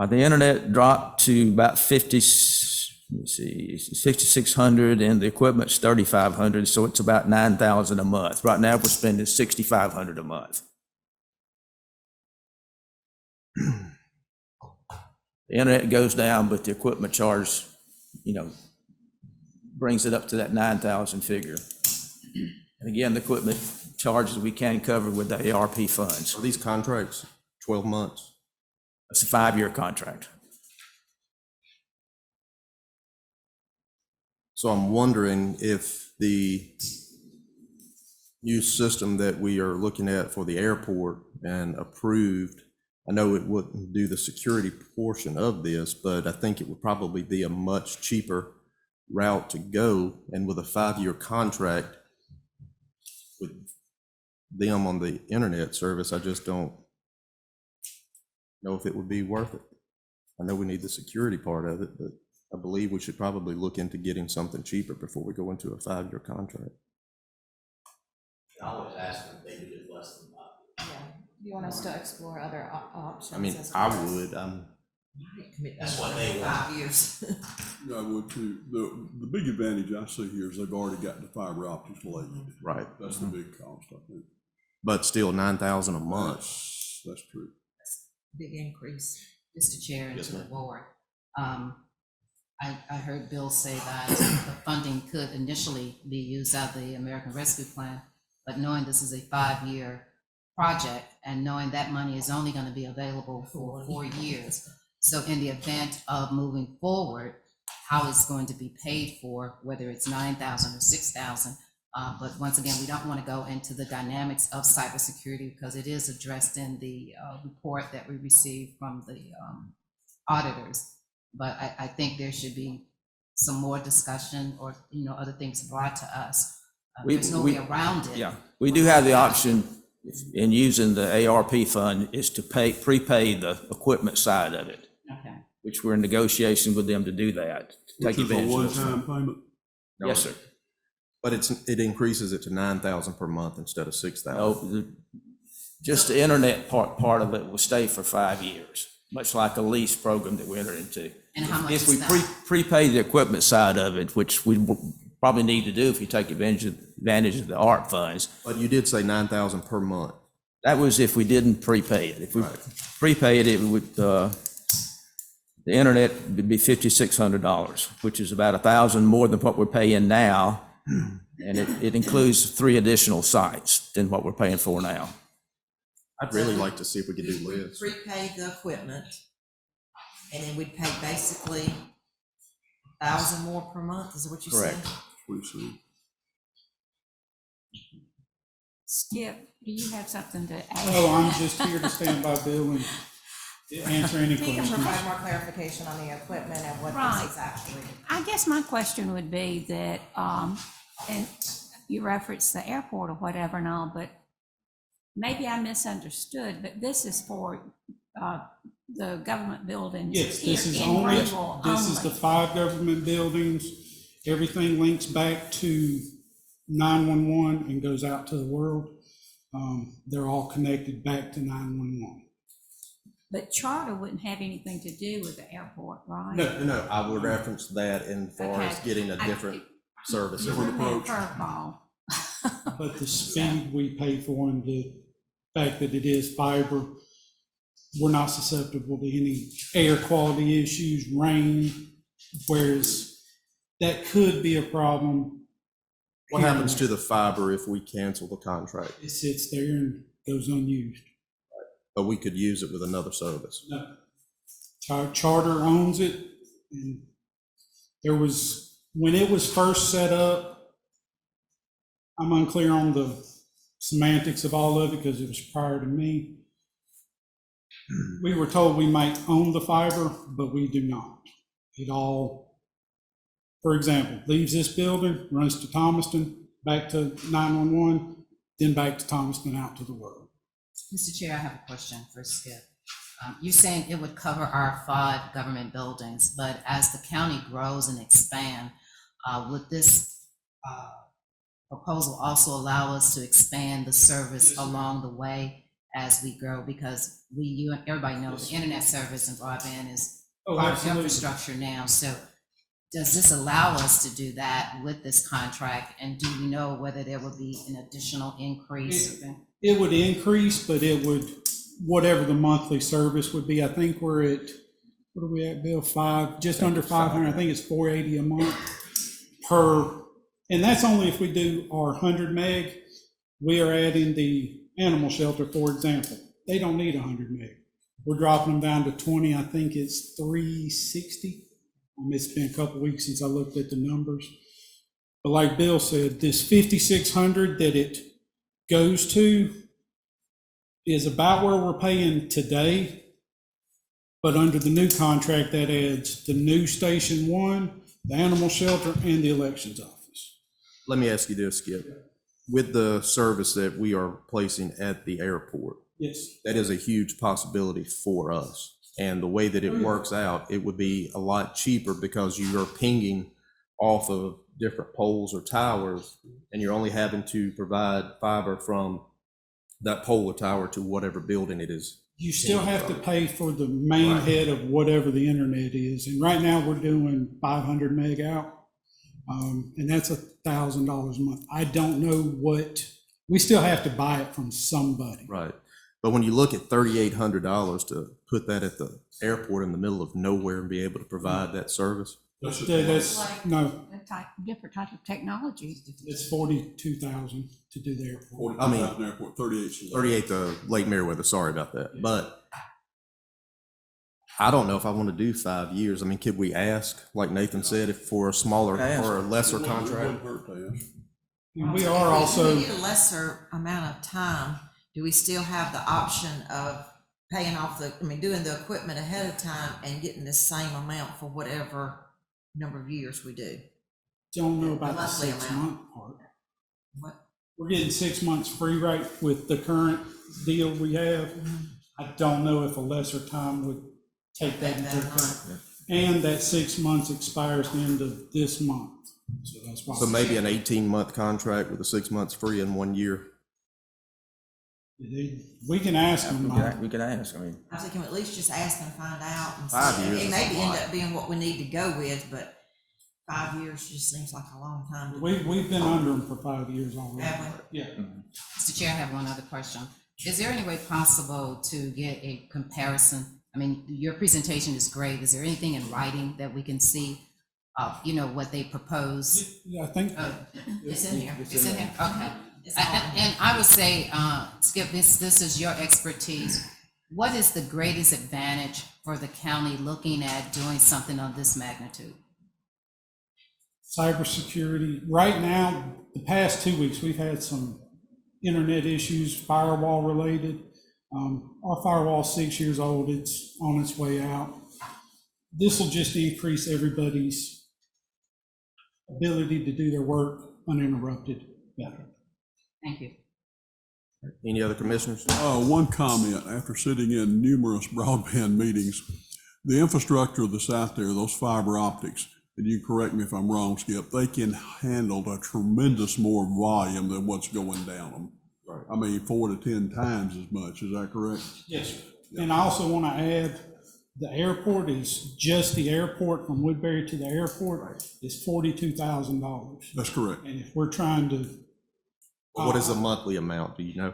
[SPEAKER 5] The internet dropped to about 6,600, and the equipment's 3,500, so it's about 9,000 a month. Right now, we're spending 6,500 a month. The internet goes down, but the equipment charge, brings it up to that 9,000 figure. And again, the equipment charges we can cover with the ARP funds.
[SPEAKER 1] Are these contracts 12 months?
[SPEAKER 5] It's a 5-year contract.
[SPEAKER 1] So I'm wondering if the new system that we are looking at for the airport and approved, I know it wouldn't do the security portion of this, but I think it would probably be a much cheaper route to go. And with a 5-year contract with them on the internet service, I just don't know if it would be worth it. I know we need the security part of it, but I believe we should probably look into getting something cheaper before we go into a 5-year contract.
[SPEAKER 6] I always ask them if they do it less than that.
[SPEAKER 10] Yeah, you want us to explore other options?
[SPEAKER 1] I mean,
[SPEAKER 10] as
[SPEAKER 1] I
[SPEAKER 10] well?
[SPEAKER 1] would,
[SPEAKER 6] That's what they want.
[SPEAKER 4] 5 years.
[SPEAKER 2] I would too. The big advantage I see here is they've already got the fiber optics laid.
[SPEAKER 1] right,
[SPEAKER 2] That's the big cost, I think.
[SPEAKER 1] but still 9,000 a month.
[SPEAKER 2] That's true.
[SPEAKER 4] Big increase.
[SPEAKER 3] Mr. Chair and
[SPEAKER 1] Yes,
[SPEAKER 3] to the
[SPEAKER 1] ma'am.
[SPEAKER 3] board. I heard Bill say that the funding could initially be used out of the American Rescue Plan, but knowing this is a 5-year project and knowing that money is only going to be available for 4 years. So in the event of moving forward, how it's going to be paid for, whether it's 9,000 or 6,000. But once again, we don't want to go into the dynamics of cybersecurity because it is addressed in the report that we received from the auditors. But I think there should be some more discussion or, other things brought to us. There's no way around it.
[SPEAKER 5] Yeah, we do have the option in using the ARP fund is to prepay the equipment side of it,
[SPEAKER 3] Okay.
[SPEAKER 5] which we're in negotiation with them to do that. to
[SPEAKER 2] Which
[SPEAKER 5] take
[SPEAKER 2] is a
[SPEAKER 5] advantage of this.
[SPEAKER 2] one-time payment.
[SPEAKER 5] Yes, sir.
[SPEAKER 1] But it increases it to 9,000 per month instead of 6,000.
[SPEAKER 5] No, just the internet part of it will stay for 5 years, much like a lease program that we entered into.
[SPEAKER 3] And how much
[SPEAKER 5] If
[SPEAKER 3] is
[SPEAKER 5] we
[SPEAKER 3] that?
[SPEAKER 5] prepay the equipment side of it, which we will probably need to do if you take advantage of the ARP funds,
[SPEAKER 1] But you did say 9,000 per month.
[SPEAKER 5] that was if we didn't prepay it. If we prepaid it, would, the internet would be $5,600, which is about $1,000 more than what we're paying now. And it includes 3 additional sites than what we're paying for now.
[SPEAKER 1] I'd really like to see if we could do this.
[SPEAKER 4] Prepay the equipment, and then we'd pay basically 1,000 more per month, is what you said?
[SPEAKER 5] Correct.
[SPEAKER 2] We see.
[SPEAKER 11] Skip, do you have something to add?
[SPEAKER 12] Oh, I'm just here to stand by Bill and answer any
[SPEAKER 10] He can
[SPEAKER 12] questions.
[SPEAKER 10] provide more clarification on the equipment and what
[SPEAKER 11] Right.
[SPEAKER 10] this is actually.
[SPEAKER 11] I guess my question would be that, and you referenced the airport or whatever and all, but maybe I misunderstood, but this is for the government buildings
[SPEAKER 12] Yes,
[SPEAKER 11] here
[SPEAKER 12] this is
[SPEAKER 11] in
[SPEAKER 12] only,
[SPEAKER 11] Greenville
[SPEAKER 12] this is the
[SPEAKER 11] only.
[SPEAKER 12] 5 government buildings. Everything links back to 911 and goes out to the world. They're all connected back to 911.
[SPEAKER 11] But charter wouldn't have anything to do with the airport, right?
[SPEAKER 1] No, I would reference that in far as
[SPEAKER 11] Okay.
[SPEAKER 1] getting a different service.
[SPEAKER 11] Different curveball.
[SPEAKER 12] But the speed we pay for and the fact that it is fiber, we're not susceptible to any air quality issues, rain, whereas that could be a problem.
[SPEAKER 1] What happens to the fiber if we cancel the contract?
[SPEAKER 12] It sits there and goes unused.
[SPEAKER 1] But we could use it with another service.
[SPEAKER 12] No. Charter owns it, and there was, when it was first set up, I'm unclear on the semantics of all of it because it was prior to me. We were told we might own the fiber, but we do not. It all, for example, leaves this building, runs to Thomaston, back to 911, then back to Thomaston out to the world.
[SPEAKER 3] Mr. Chair, I have a question for Skip. You're saying it would cover our 5 government buildings, but as the county grows and expand, would this proposal also allow us to expand the service along the way as we grow? Because everybody knows the internet service and broadband is part of infrastructure now. So does this allow us to do that with this contract? And do we know whether there will be an additional increase?
[SPEAKER 12] It would increase, but it would, whatever the monthly service would be, I think we're at, what are we at, Bill? Just under 500, I think it's 480 a month per, and that's only if we do our 100 meg. We are adding the animal shelter, for example. They don't need 100 meg. We're dropping them down to 20, I think it's 360. It's been a couple of weeks since I looked at the numbers. But like Bill said, this 5,600 that it goes to is about where we're paying today. But under the new contract, that adds the new Station 1, the animal shelter, and the elections office.
[SPEAKER 1] Let me ask you this, Skip. With the service that we are placing at the airport,
[SPEAKER 12] Yes.
[SPEAKER 1] that is a huge possibility for us. And the way that it works out, it would be a lot cheaper because you are pinging off of different poles or towers, and you're only having to provide fiber from that pole or tower to whatever building it is.
[SPEAKER 12] You still have to pay for the main head of whatever the internet is. And right now we're doing 500 meg out. And that's $1,000 a month. I don't know what, we still have to buy it from somebody.
[SPEAKER 1] Right. But when you look at $3,800 to put that at the airport in the middle of nowhere and be able to provide that service.
[SPEAKER 12] That's, no,
[SPEAKER 11] Different type of technology.
[SPEAKER 12] it's 42,000 to do the airport.
[SPEAKER 1] I mean,
[SPEAKER 2] Airport, 38.
[SPEAKER 1] 38 to Lake Meriwether, sorry about that. But I don't know if I want to do 5 years. I mean, could we ask, like Nathan said, if for a smaller or a lesser contract?
[SPEAKER 12] And we are also.
[SPEAKER 4] If we need a lesser amount of time, do we still have the option of paying off doing the equipment ahead of time and getting the same amount for whatever number of years we do?
[SPEAKER 12] Don't know about the
[SPEAKER 4] Monthly
[SPEAKER 12] 6
[SPEAKER 4] amount.
[SPEAKER 12] month part.
[SPEAKER 4] What?
[SPEAKER 12] We're getting 6 months free right with the current deal we have. I don't know if a lesser time would take that into account. And that 6 months expires the end of this month. So that's why.
[SPEAKER 1] So maybe an 18-month contract with the 6 months free in 1 year.
[SPEAKER 12] We can ask them.
[SPEAKER 5] We can ask, I mean.
[SPEAKER 4] I was thinking, at least just ask and find out. And
[SPEAKER 1] 5
[SPEAKER 4] see.
[SPEAKER 1] years
[SPEAKER 4] It
[SPEAKER 1] is
[SPEAKER 4] may
[SPEAKER 1] a
[SPEAKER 4] end
[SPEAKER 1] lot.
[SPEAKER 4] up being what we need to go with, but 5 years just seems like a long time.
[SPEAKER 12] We've been under them for 5 years already.
[SPEAKER 4] Have we?
[SPEAKER 12] Yeah.
[SPEAKER 3] Mr. Chair, I have one other question. Is there any way possible to get a comparison? I mean, your presentation is great. Is there anything in writing that we can see, what they propose?
[SPEAKER 12] Yeah, I think.
[SPEAKER 3] It's in here. It's in here. Okay. And I would say, Skip, this is your expertise. What is the greatest advantage for the county looking at doing something of this magnitude?
[SPEAKER 12] Cybersecurity. Right now, the past 2 weeks, we've had some internet issues, firewall related. Our firewall's 6 years old. It's on its way out. This will just increase everybody's ability to do their work uninterrupted better.
[SPEAKER 3] Thank you.
[SPEAKER 1] Any other commissioners?
[SPEAKER 2] One comment, after sitting in numerous broadband meetings, the infrastructure that's out there, those fiber optics, and you correct me if I'm wrong, Skip, they can handle a tremendous more volume than what's going down them.
[SPEAKER 1] Right.
[SPEAKER 2] I mean, 4 to 10 times as much, is that correct?
[SPEAKER 12] Yes, sir. And I also want to add, the airport is just the airport from Woodbury to the airport is $42,000.
[SPEAKER 2] That's correct.
[SPEAKER 12] And if we're trying to,
[SPEAKER 1] What is the monthly amount, do you know?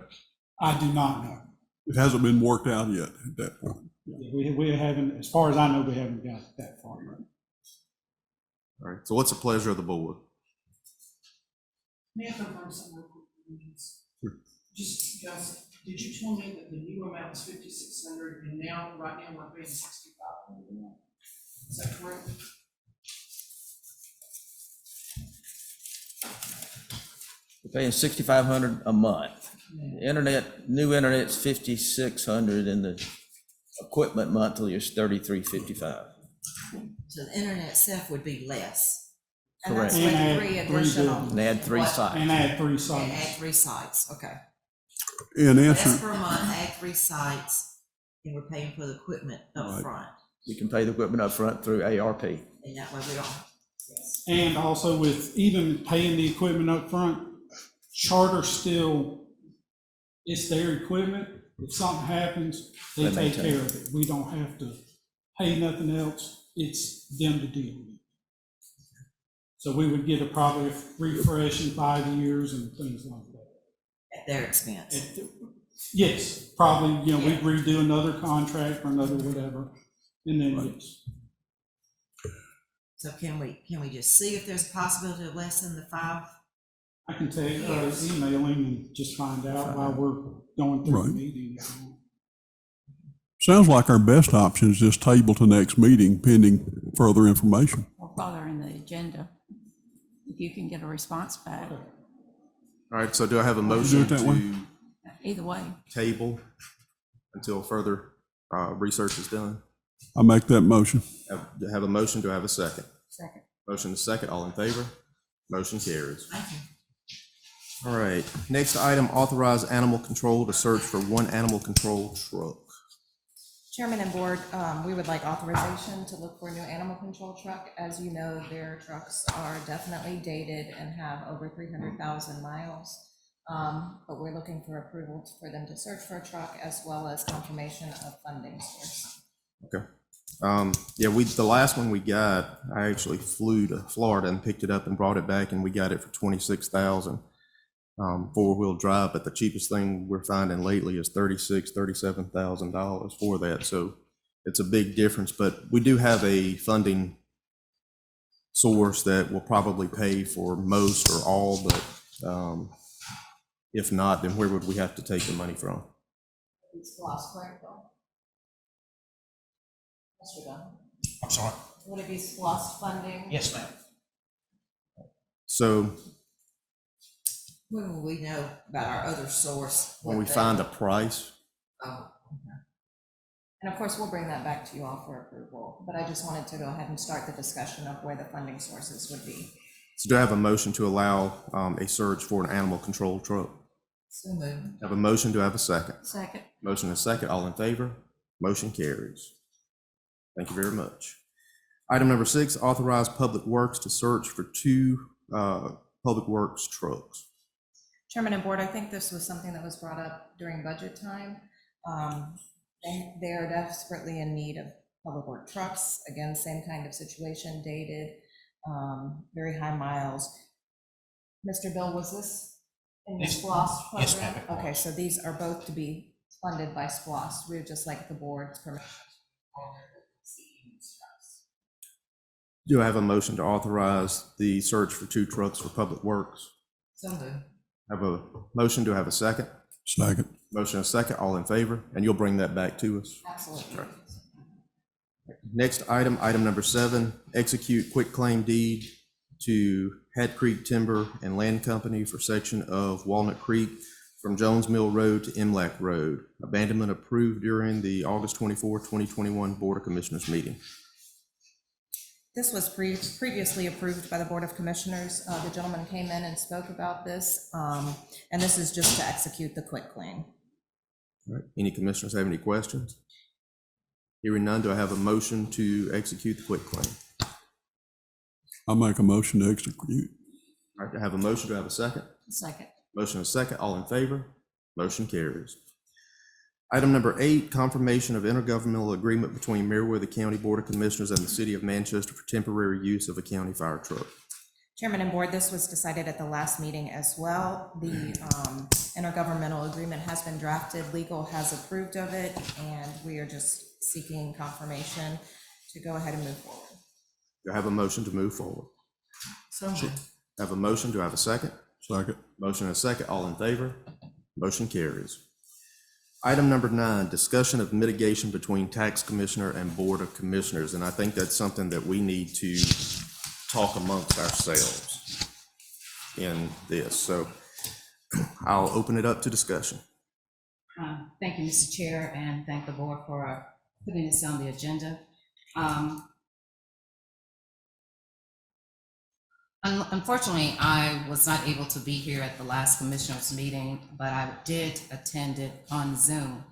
[SPEAKER 12] I do not know.
[SPEAKER 2] It hasn't been worked out yet at that point.
[SPEAKER 12] We haven't, as far as I know, we haven't got that far yet.
[SPEAKER 1] All right, so what's the pleasure of the board?
[SPEAKER 8] May I confirm something real quick, please? Just, Gus, did you tell me that the new amount is 5,600 and now, right now, we're paying 6,500? Is that correct?
[SPEAKER 5] We're paying 6,500 a month. Internet, new internet's 5,600, and the equipment monthly is 3,355.
[SPEAKER 4] So the internet itself would be less. And
[SPEAKER 5] Correct.
[SPEAKER 4] that's with
[SPEAKER 12] And
[SPEAKER 4] three
[SPEAKER 12] add three
[SPEAKER 4] additional.
[SPEAKER 5] And add 3
[SPEAKER 4] what?
[SPEAKER 5] sites.
[SPEAKER 12] And add 3
[SPEAKER 4] And
[SPEAKER 12] sites.
[SPEAKER 4] add 3 sites, okay.
[SPEAKER 2] In
[SPEAKER 4] Less
[SPEAKER 2] answer,
[SPEAKER 4] per month, add 3 sites, and we're paying for the equipment up
[SPEAKER 2] Right.
[SPEAKER 4] front.
[SPEAKER 5] You can pay the equipment up front through ARP.
[SPEAKER 4] And that way we don't, yes.
[SPEAKER 12] And also with even paying the equipment up front, Charter still, it's their equipment. If something happens, they
[SPEAKER 5] They
[SPEAKER 12] take
[SPEAKER 5] maintain
[SPEAKER 12] care of it. We don't have to pay nothing else. It's them to deal with it. So we would get probably a refresh in 5 years and things like that.
[SPEAKER 4] At their expense.
[SPEAKER 12] Yes, probably, we'd redo another contract or another whatever, and then yes.
[SPEAKER 4] So can we just see if there's a possibility of less than the 5?
[SPEAKER 12] I can tell you, email him and just find out while we're going through the
[SPEAKER 2] Right.
[SPEAKER 12] meeting.
[SPEAKER 2] sounds like our best option is just table to next meeting pending further information.
[SPEAKER 11] Or further in the agenda, if you can get a response back,
[SPEAKER 1] All right, so do I have a
[SPEAKER 2] do
[SPEAKER 1] motion
[SPEAKER 2] it that way.
[SPEAKER 1] to
[SPEAKER 11] either way.
[SPEAKER 1] table until further research is done?
[SPEAKER 2] I make that motion.
[SPEAKER 1] Have a motion, do I have a second?
[SPEAKER 11] Second.
[SPEAKER 1] Motion is second, all in favor? Motion carries.
[SPEAKER 4] Thank you.
[SPEAKER 1] All right, next item, authorize animal control to search for one animal control truck.
[SPEAKER 10] Chairman and board, we would like authorization to look for a new animal control truck. As you know, their trucks are definitely dated and have over 300,000 miles. But we're looking for approval for them to search for a truck as well as confirmation of funding source.
[SPEAKER 1] Okay. Yeah, the last one we got, I actually flew to Florida and picked it up and brought it back, and we got it for 26,000. 4-wheel drive, but the cheapest thing we're finding lately is $37,000 for that. So it's a big difference, but we do have a funding source that will probably pay for most or all, but if not, then where would we have to take the money from?
[SPEAKER 10] It's lost, correct, Bill? Mr. Dunn?
[SPEAKER 6] I'm sorry?
[SPEAKER 10] Would it be lost funding?
[SPEAKER 6] Yes, ma'am.
[SPEAKER 1] So
[SPEAKER 4] When will we know about our other source?
[SPEAKER 1] when we find a price,
[SPEAKER 4] Oh, okay.
[SPEAKER 10] And of course, we'll bring that back to you all for approval, but I just wanted to go ahead and start the discussion of where the funding sources would be.
[SPEAKER 1] so do I have a motion to allow a search for an animal control truck?
[SPEAKER 4] So moved.
[SPEAKER 1] Have a motion, do I have a second?
[SPEAKER 11] Second.
[SPEAKER 1] Motion is second, all in favor? Motion carries. Thank you very much. Item number 6, authorize Public Works to search for 2 Public Works trucks.
[SPEAKER 10] Chairman and board, I think this was something that was brought up during budget time. They are desperately in need of public work trucks. Again, same kind of situation, dated, very high miles. Mr. Bill, was this in the
[SPEAKER 6] Yes.
[SPEAKER 10] SPOS program?
[SPEAKER 6] Yes, ma'am, it was.
[SPEAKER 10] Okay, so these are both to be funded by SPOS. We would just like the board's permission.
[SPEAKER 1] Do I have a motion to authorize the search for 2 trucks for Public Works?
[SPEAKER 4] So moved.
[SPEAKER 1] Have a motion, do I have a second?
[SPEAKER 2] Second.
[SPEAKER 1] Motion is second, all in favor? And you'll bring that back to us?
[SPEAKER 10] Absolutely.
[SPEAKER 1] Next item, item number 7, execute quitclaim deed to Hat Creek Timber and Land Company for section of Walnut Creek from Jones Mill Road to Imlac Road. Abandonment approved during the August 24, 2021 Board of Commissioners meeting.
[SPEAKER 10] This was previously approved by the Board of Commissioners. The gentleman came in and spoke about this, and this is just to execute the quitclaim.
[SPEAKER 1] All right, any commissioners have any questions? Hearing none, do I have a motion to execute the quitclaim?
[SPEAKER 2] I make a motion to execute.
[SPEAKER 1] All right, I have a motion, do I have a second?
[SPEAKER 11] Second.
[SPEAKER 1] Motion is second, all in favor? Motion carries. Item number 8, confirmation of intergovernmental agreement between Meriwether County Board of Commissioners and the City of Manchester for temporary use of a county fire truck.
[SPEAKER 10] Chairman and Board, this was decided at the last meeting as well. The intergovernmental agreement has been drafted, legal has approved of it, and we are just seeking confirmation to go ahead and move forward.
[SPEAKER 1] Do I have a motion to move forward?
[SPEAKER 4] So
[SPEAKER 1] I have a motion. Do I have a second?
[SPEAKER 2] Second.
[SPEAKER 1] Motion and a second. All in favor? Motion carries. Item number 9, discussion of mitigation between Tax Commissioner and Board of Commissioners. And I think that's something that we need to talk amongst ourselves in this. So I'll open it up to discussion.
[SPEAKER 3] Thank you, Mr. Chair, and thank the board for putting this on the agenda. Unfortunately, I was not able to be here at the last commissioners meeting, but I did attend it on Zoom.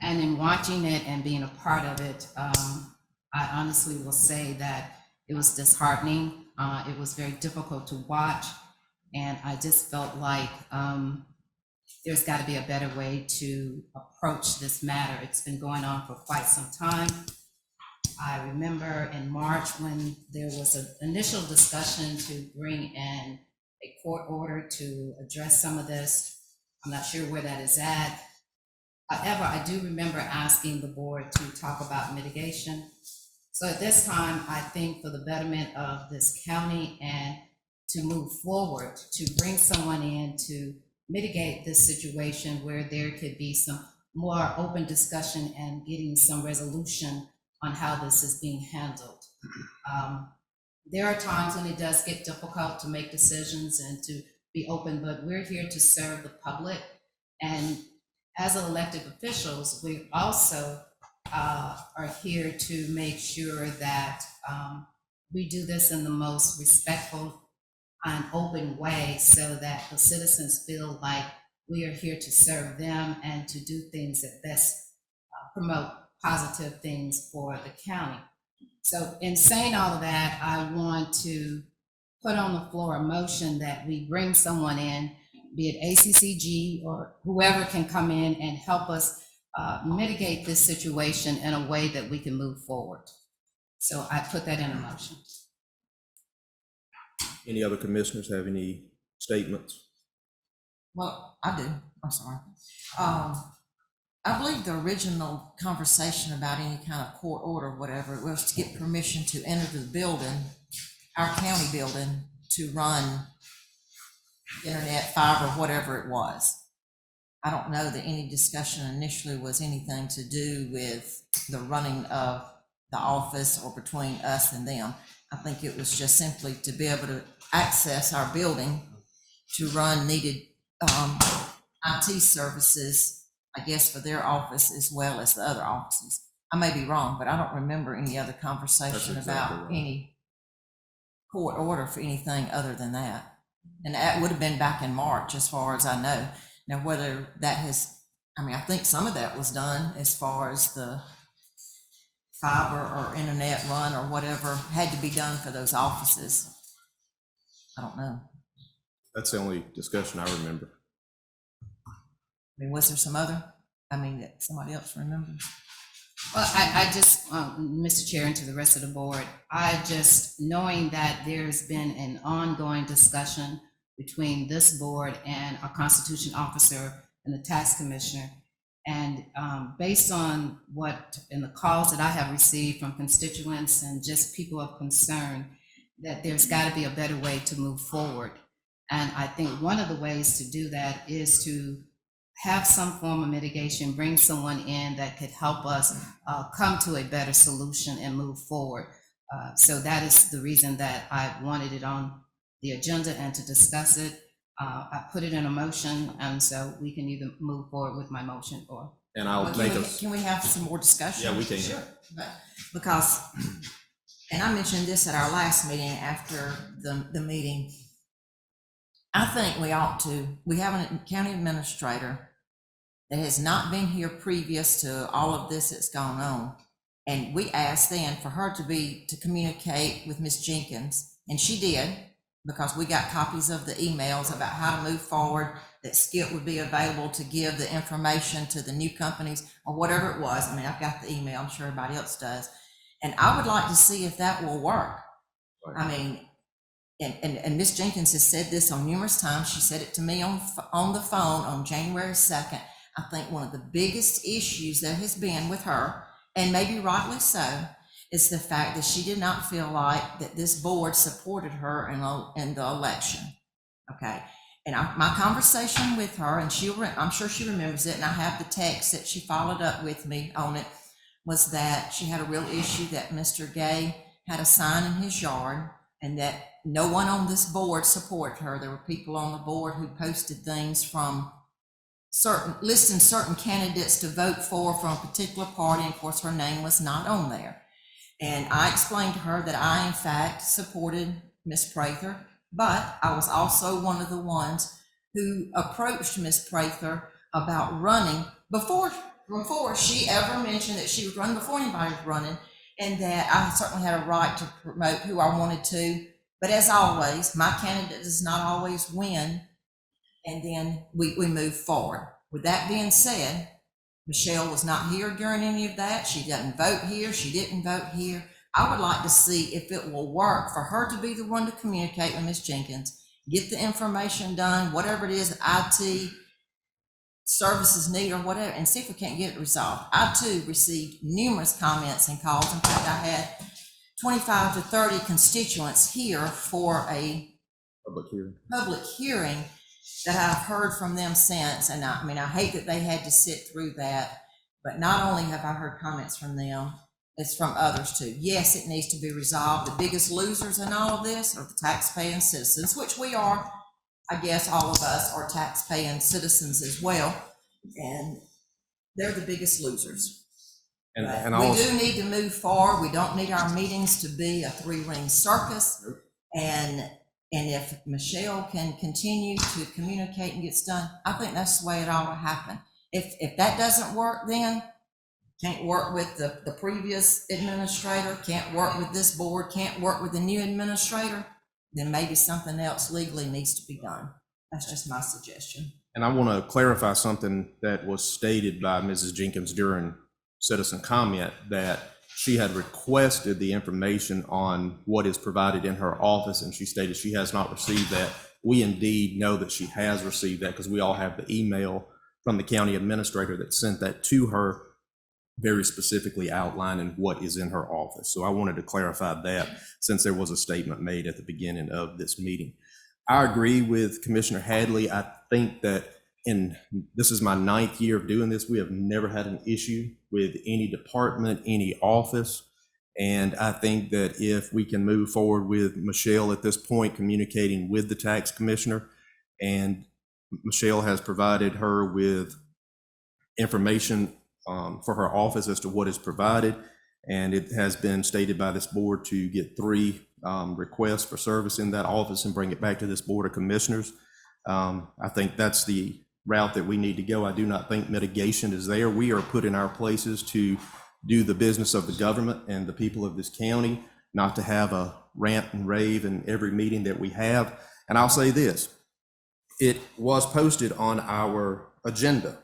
[SPEAKER 3] And in watching it and being a part of it, I honestly will say that it was disheartening. It was very difficult to watch, and I just felt like there's got to be a better way to approach this matter. It's been going on for quite some time. I remember in March when there was an initial discussion to bring in a court order to address some of this. I'm not sure where that is at. However, I do remember asking the board to talk about mitigation. So at this time, I think for the betterment of this county and to move forward, to bring someone in to mitigate this situation where there could be some more open discussion and getting some resolution on how this is being handled. There are times when it does get difficult to make decisions and to be open, but we're here to serve the public. And as elected officials, we also are here to make sure that we do this in the most respectful and open way so that the citizens feel like we are here to serve them and to do things that best promote positive things for the county. So in saying all of that, I want to put on the floor a motion that we bring someone in, be it ACCG or whoever can come in and help us mitigate this situation in a way that we can move forward. So I put that in a motion.
[SPEAKER 1] Any other commissioners have any statements?
[SPEAKER 4] Well, I do, I'm sorry. I believe the original conversation about any kind of court order, whatever, it was to get permission to enter the building, our county building, to run internet, fiber, whatever it was. I don't know that any discussion initially was anything to do with the running of the office or between us and them. I think it was just simply to be able to access our building to run needed IT services, I guess, for their office as well as the other offices. I may be wrong, but I don't remember any other conversation
[SPEAKER 1] That's exactly
[SPEAKER 4] about
[SPEAKER 1] right.
[SPEAKER 4] any court order for anything other than that. And that would have been back in March, as far as I know. Now, whether that has, I mean, I think some of that was done as far as the fiber or internet run or whatever had to be done for those offices. I don't know.
[SPEAKER 1] That's the only discussion I remember.
[SPEAKER 4] I mean, was there some other, that somebody else remembers?
[SPEAKER 3] Well, I just, Mr. Chair, and to the rest of the board, I just, knowing that there's been an ongoing discussion between this board and our Constitution officer and the tax commissioner, and based on what, in the calls that I have received from constituents and just people of concern, that there's got to be a better way to move forward. And I think one of the ways to do that is to have some form of mitigation, bring someone in that could help us come to a better solution and move forward. So that is the reason that I wanted it on the agenda and to discuss it. I put it in a motion, and so we can either move forward with my motion or.
[SPEAKER 1] And I'll
[SPEAKER 4] Well,
[SPEAKER 1] make
[SPEAKER 4] can we have some more discussion?
[SPEAKER 1] Yeah, we can.
[SPEAKER 4] Sure. Because, and I mentioned this at our last meeting after the meeting, I think we ought to, we have a county administrator that has not been here previous to all of this that's gone on. And we asked then for her to communicate with Ms. Jenkins, and she did. because we got copies of the emails about how to move forward, that Skip would be available to give the information to the new companies or whatever it was. I mean, I've got the email, I'm sure everybody else does. And I would like to see if that will work. I mean, and Ms. Jenkins has said this on numerous times. She said it to me on the phone on January 2nd. I think one of the biggest issues there has been with her, and maybe rightly so, is the fact that she did not feel like that this board supported her in the election. Okay. And my conversation with her, and I'm sure she remembers it, and I have the text that she followed up with me on it, was that she had a real issue that Mr. Gay had a sign in his yard, and that no one on this board supported her. There were people on the board who posted things from listing certain candidates to vote for from a particular party, and of course her name was not on there. And I explained to her that I in fact supported Ms. Prather, but I was also one of the ones who approached Ms. Prather about running before she ever mentioned that she was running, before anybody was running, and that I certainly had a right to promote who I wanted to. But as always, my candidate does not always win, and then we move forward. With that being said, Michelle was not here during any of that. She doesn't vote here. She didn't vote here. I would like to see if it will work for her to be the one to communicate with Ms. Jenkins, get the information done, whatever it is, IT services need or whatever, and see if we can't get it resolved. I too received numerous comments and calls. In fact, I had 25 to 30 constituents here for a public hearing that I've heard from them since. And I mean, I hate that they had to sit through that, but not only have I heard comments from them, it's from others too. Yes, it needs to be resolved. The biggest losers in all of this are the taxpaying citizens, which we are. I guess all of us are taxpaying citizens as well, and they're the biggest losers. And we do need to move forward. We don't need our meetings to be a three-ring circus. And if Michelle can continue to communicate and gets done, I think that's the way it ought to happen. If that doesn't work, then can't work with the previous administrator, can't work with this board, can't work with the new administrator, then maybe something else legally needs to be done. That's just my suggestion.
[SPEAKER 1] And I want to clarify something that was stated by Mrs. Jenkins during citizen comment, that she had requested the information on what is provided in her office, and she stated she has not received that. We indeed know that she has received that, because we all have the email from the county administrator that sent that to her, very specifically outlining what is in her office. So I wanted to clarify that, since there was a statement made at the beginning of this meeting. I agree with Commissioner Hadley. I think that this is my 9th year of doing this. We have never had an issue with any department, any office. And I think that if we can move forward with Michelle at this point, communicating with the tax commissioner, and Michelle has provided her with information for her office as to what is provided. And it has been stated by this board to get 3 requests for service in that office and bring it back to this Board of Commissioners. I think that's the route that we need to go. I do not think mitigation is there. We are put in our places to do the business of the government and the people of this county, not to have a rant and rave in every meeting that we have. And I'll say this, it was posted on our agenda,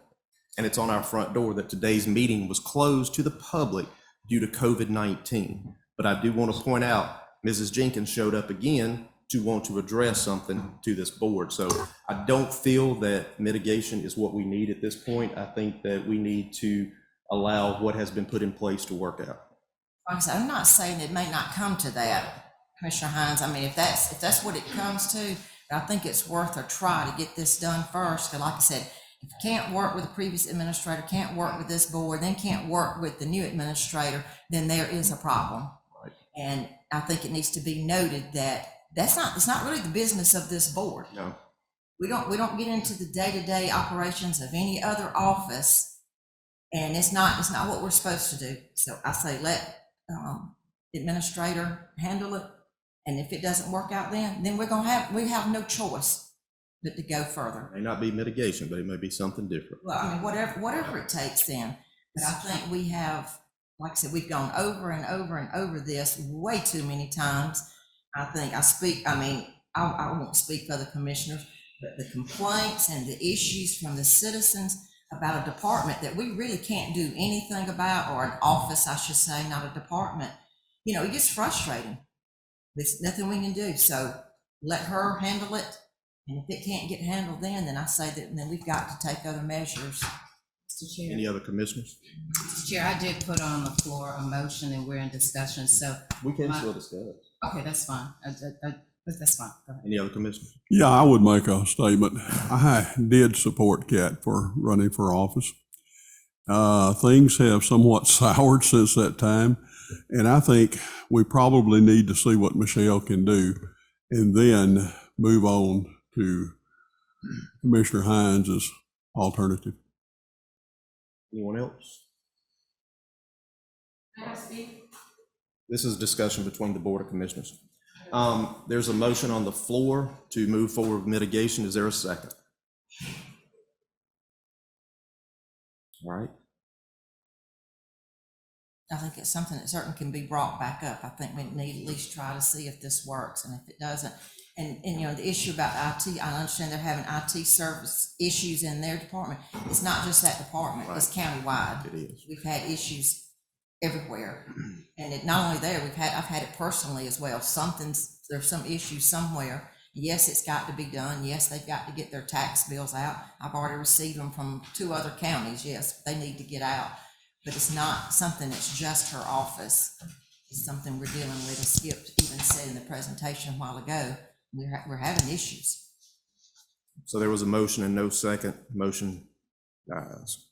[SPEAKER 1] and it's on our front door, that today's meeting was closed to the public due to COVID-19. But I do want to point out, Mrs. Jenkins showed up again to want to address something to this board. So I don't feel that mitigation is what we need at this point. I think that we need to allow what has been put in place to work out.
[SPEAKER 4] Like I said, I'm not saying it may not come to that, Commissioner Hines. I mean, if that's what it comes to, I think it's worth a try to get this done first. Because like I said, if you can't work with the previous administrator, can't work with this board, then can't work with the new administrator, then there is a problem. Right. And I think it needs to be noted that it's not really the business of this board.
[SPEAKER 1] No.
[SPEAKER 4] We don't get into the day-to-day operations of any other office, and it's not what we're supposed to do. So I say let the administrator handle it, and if it doesn't work out, then we have no choice but to go further.
[SPEAKER 1] It may not be mitigation, but it may be something different.
[SPEAKER 4] Well, I mean, whatever it takes then. But I think we have, like I said, we've gone over and over and over this way too many times. I I won't speak for the commissioners, but the complaints and the issues from the citizens about a department that we really can't do anything about, or an office, I should say, not a department, you know, it gets frustrating. There's nothing we can do, so let her handle it. And if it can't get handled then I say that then we've got to take other measures.
[SPEAKER 3] Mr. Chair.
[SPEAKER 1] Any other commissioners?
[SPEAKER 3] Mr. Chair, I did put on the floor a motion and we're in discussion, so.
[SPEAKER 1] We can
[SPEAKER 3] My-
[SPEAKER 1] still discuss.
[SPEAKER 3] Okay, that's fine. That's fine. Go ahead.
[SPEAKER 1] Any other commissioners?
[SPEAKER 2] Yeah, I would make a statement. I did support Kat for running for office. Things have somewhat soured since that time, and I think we probably need to see what Michelle can do and then move on to Commissioner Hines' alternative.
[SPEAKER 1] Anyone else? This is a discussion between the Board of Commissioners. There's a motion on the floor to move forward with mitigation. Is there a second? All right.
[SPEAKER 4] I think it's something that certainly can be brought back up. I think we need at least try to see if this works, and if it doesn't. And you know, the issue about IT, I understand they're having IT service issues in their department. It's not just that department, it's countywide.
[SPEAKER 1] It is.
[SPEAKER 4] We've had issues everywhere. And it, not only there, I've had it personally as well. There's some issues somewhere. Yes, it's got to be done. Yes, they've got to get their tax bills out. I've already received them from 2 other counties. Yes, they need to get out. But it's not something that's just her office. It's something we're dealing with. As Skip even said in the presentation a while ago, we're having issues.
[SPEAKER 1] So there was a motion and no second. Motion dies.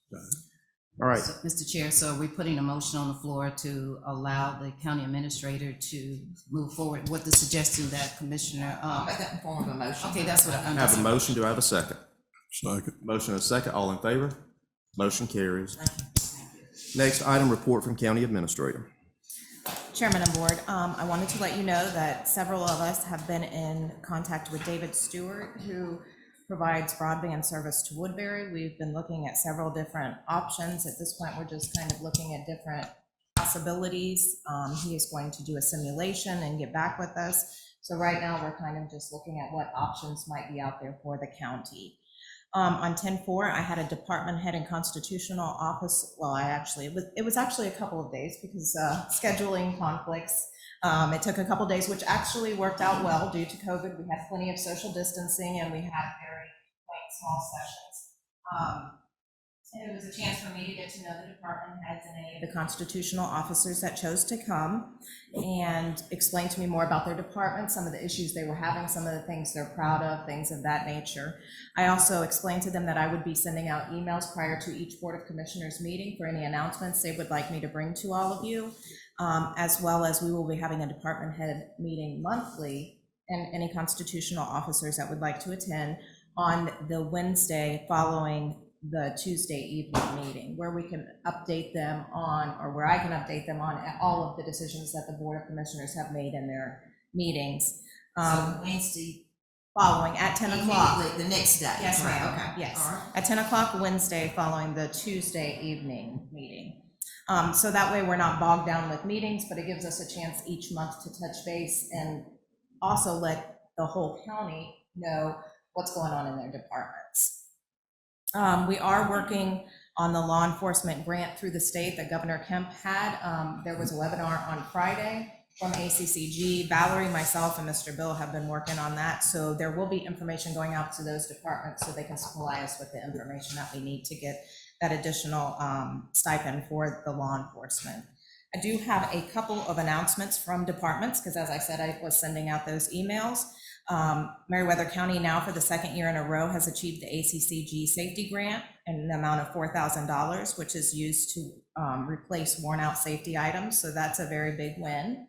[SPEAKER 1] All right.
[SPEAKER 3] So, Mr. Chair, so are we putting a motion on the floor to allow the county administrator to move forward with the suggestion that Commissioner,
[SPEAKER 4] I'll make that in form of a motion.
[SPEAKER 3] okay, that's what
[SPEAKER 1] I have a motion. Do I have a second?
[SPEAKER 2] Second.
[SPEAKER 1] Motion and a second. All in favor? Motion carries. Next item, report from county administrator.
[SPEAKER 10] Chairman and Board, I wanted to let you know that several of us have been in contact with David Stewart, who provides broadband service to Woodbury. We've been looking at several different options. At this point, we're just kind of looking at different possibilities. He is going to do a simulation and get back with us. So right now, we're kind of just looking at what options might be out there for the county. On 10-4, I had a department head and constitutional office. Well, it was actually a couple of days because scheduling conflicts. It took a couple days, which actually worked out well due to COVID. We had plenty of social distancing and we had very quaint small sessions. And it was a chance for me to get to know the department heads and any of the constitutional officers that chose to come and explain to me more about their department, some of the issues they were having, some of the things they're proud of, things of that nature. I also explained to them that I would be sending out emails prior to each Board of Commissioners meeting for any announcements they would like me to bring to all of you, as well as we will be having a department head meeting monthly, and any constitutional officers that would like to attend on the Wednesday following the Tuesday evening meeting, where we can update them on, or where I can update them on all of the decisions that the Board of Commissioners have made in their meetings.
[SPEAKER 4] So Wednesday
[SPEAKER 10] Following at 10 o'clock.
[SPEAKER 4] immediately the next day.
[SPEAKER 10] Yes,
[SPEAKER 4] Right,
[SPEAKER 10] ma'am.
[SPEAKER 4] okay.
[SPEAKER 10] Yes,
[SPEAKER 4] All right.
[SPEAKER 10] at 10 o'clock Wednesday following the Tuesday evening meeting. So that way we're not bogged down with meetings, but it gives us a chance each month to touch base and also let the whole county know what's going on in their departments. We are working on the law enforcement grant through the state that Governor Kemp had. There was a webinar on Friday from ACCG. Valerie, myself, and Mr. Bill have been working on that. So there will be information going out to those departments so they can supply us with the information that we need to get that additional stipend for the law enforcement. I do have a couple of announcements from departments, because as I said, I was sending out those emails. Meriwether County now for the second year in a row has achieved the ACCG safety grant in an amount of $4,000, which is used to replace worn out safety items. So that's a very big win.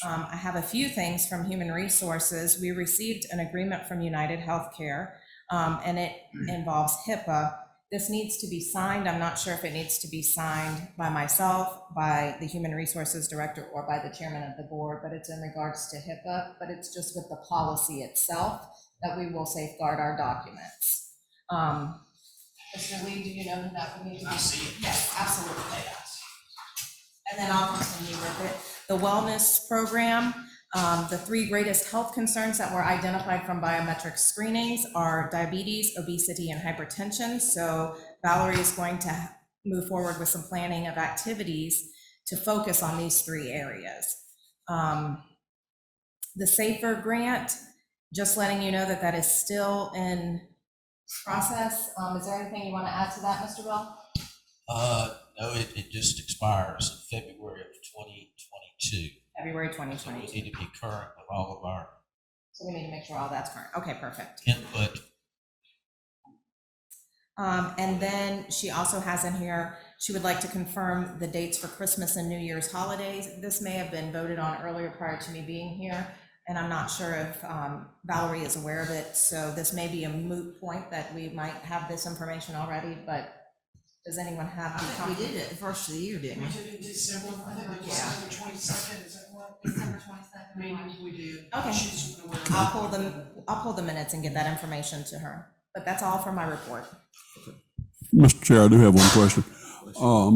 [SPEAKER 10] I have a few things from Human Resources. We received an agreement from United Healthcare, and it involves HIPAA. This needs to be signed. I'm not sure if it needs to be signed by myself, by the Human Resources Director, or by the Chairman of the Board, but it's in regards to HIPAA, but it's just with the policy itself that we will safeguard our documents. Mr. Lee, do you know that we need to be? Yes, absolutely. And then I'll continue with it. The wellness program, The three greatest health concerns that were identified from biometric screenings are diabetes, obesity, and hypertension. So Valerie is going to move forward with some planning of activities to focus on these three areas. The SAFER grant, just letting you know that that is still in process. Is there anything you want to add to that, Mr. Bell?
[SPEAKER 6] No, it just expires in February of 2022.
[SPEAKER 10] February
[SPEAKER 6] So we
[SPEAKER 10] 2022.
[SPEAKER 6] need to be current with all of our
[SPEAKER 10] So we need to make sure all that's current. Okay, perfect.
[SPEAKER 6] input.
[SPEAKER 10] And then she also has in here, she would like to confirm the dates for Christmas and New Year's holidays. This may have been voted on earlier prior to me being here, and I'm not sure if Valerie is aware of it. So this may be a moot point that we might have this information already, but does anyone have?
[SPEAKER 4] I think we did it the first of the year, didn't we?
[SPEAKER 8] We did in December, I think it was December 22nd, is that what?
[SPEAKER 10] December 22nd.
[SPEAKER 8] Maybe we did.
[SPEAKER 10] Okay.
[SPEAKER 8] She's aware of
[SPEAKER 10] I'll pull the minutes and get that information to her. But that's all for my report.
[SPEAKER 2] Mr. Chair, I do have one question.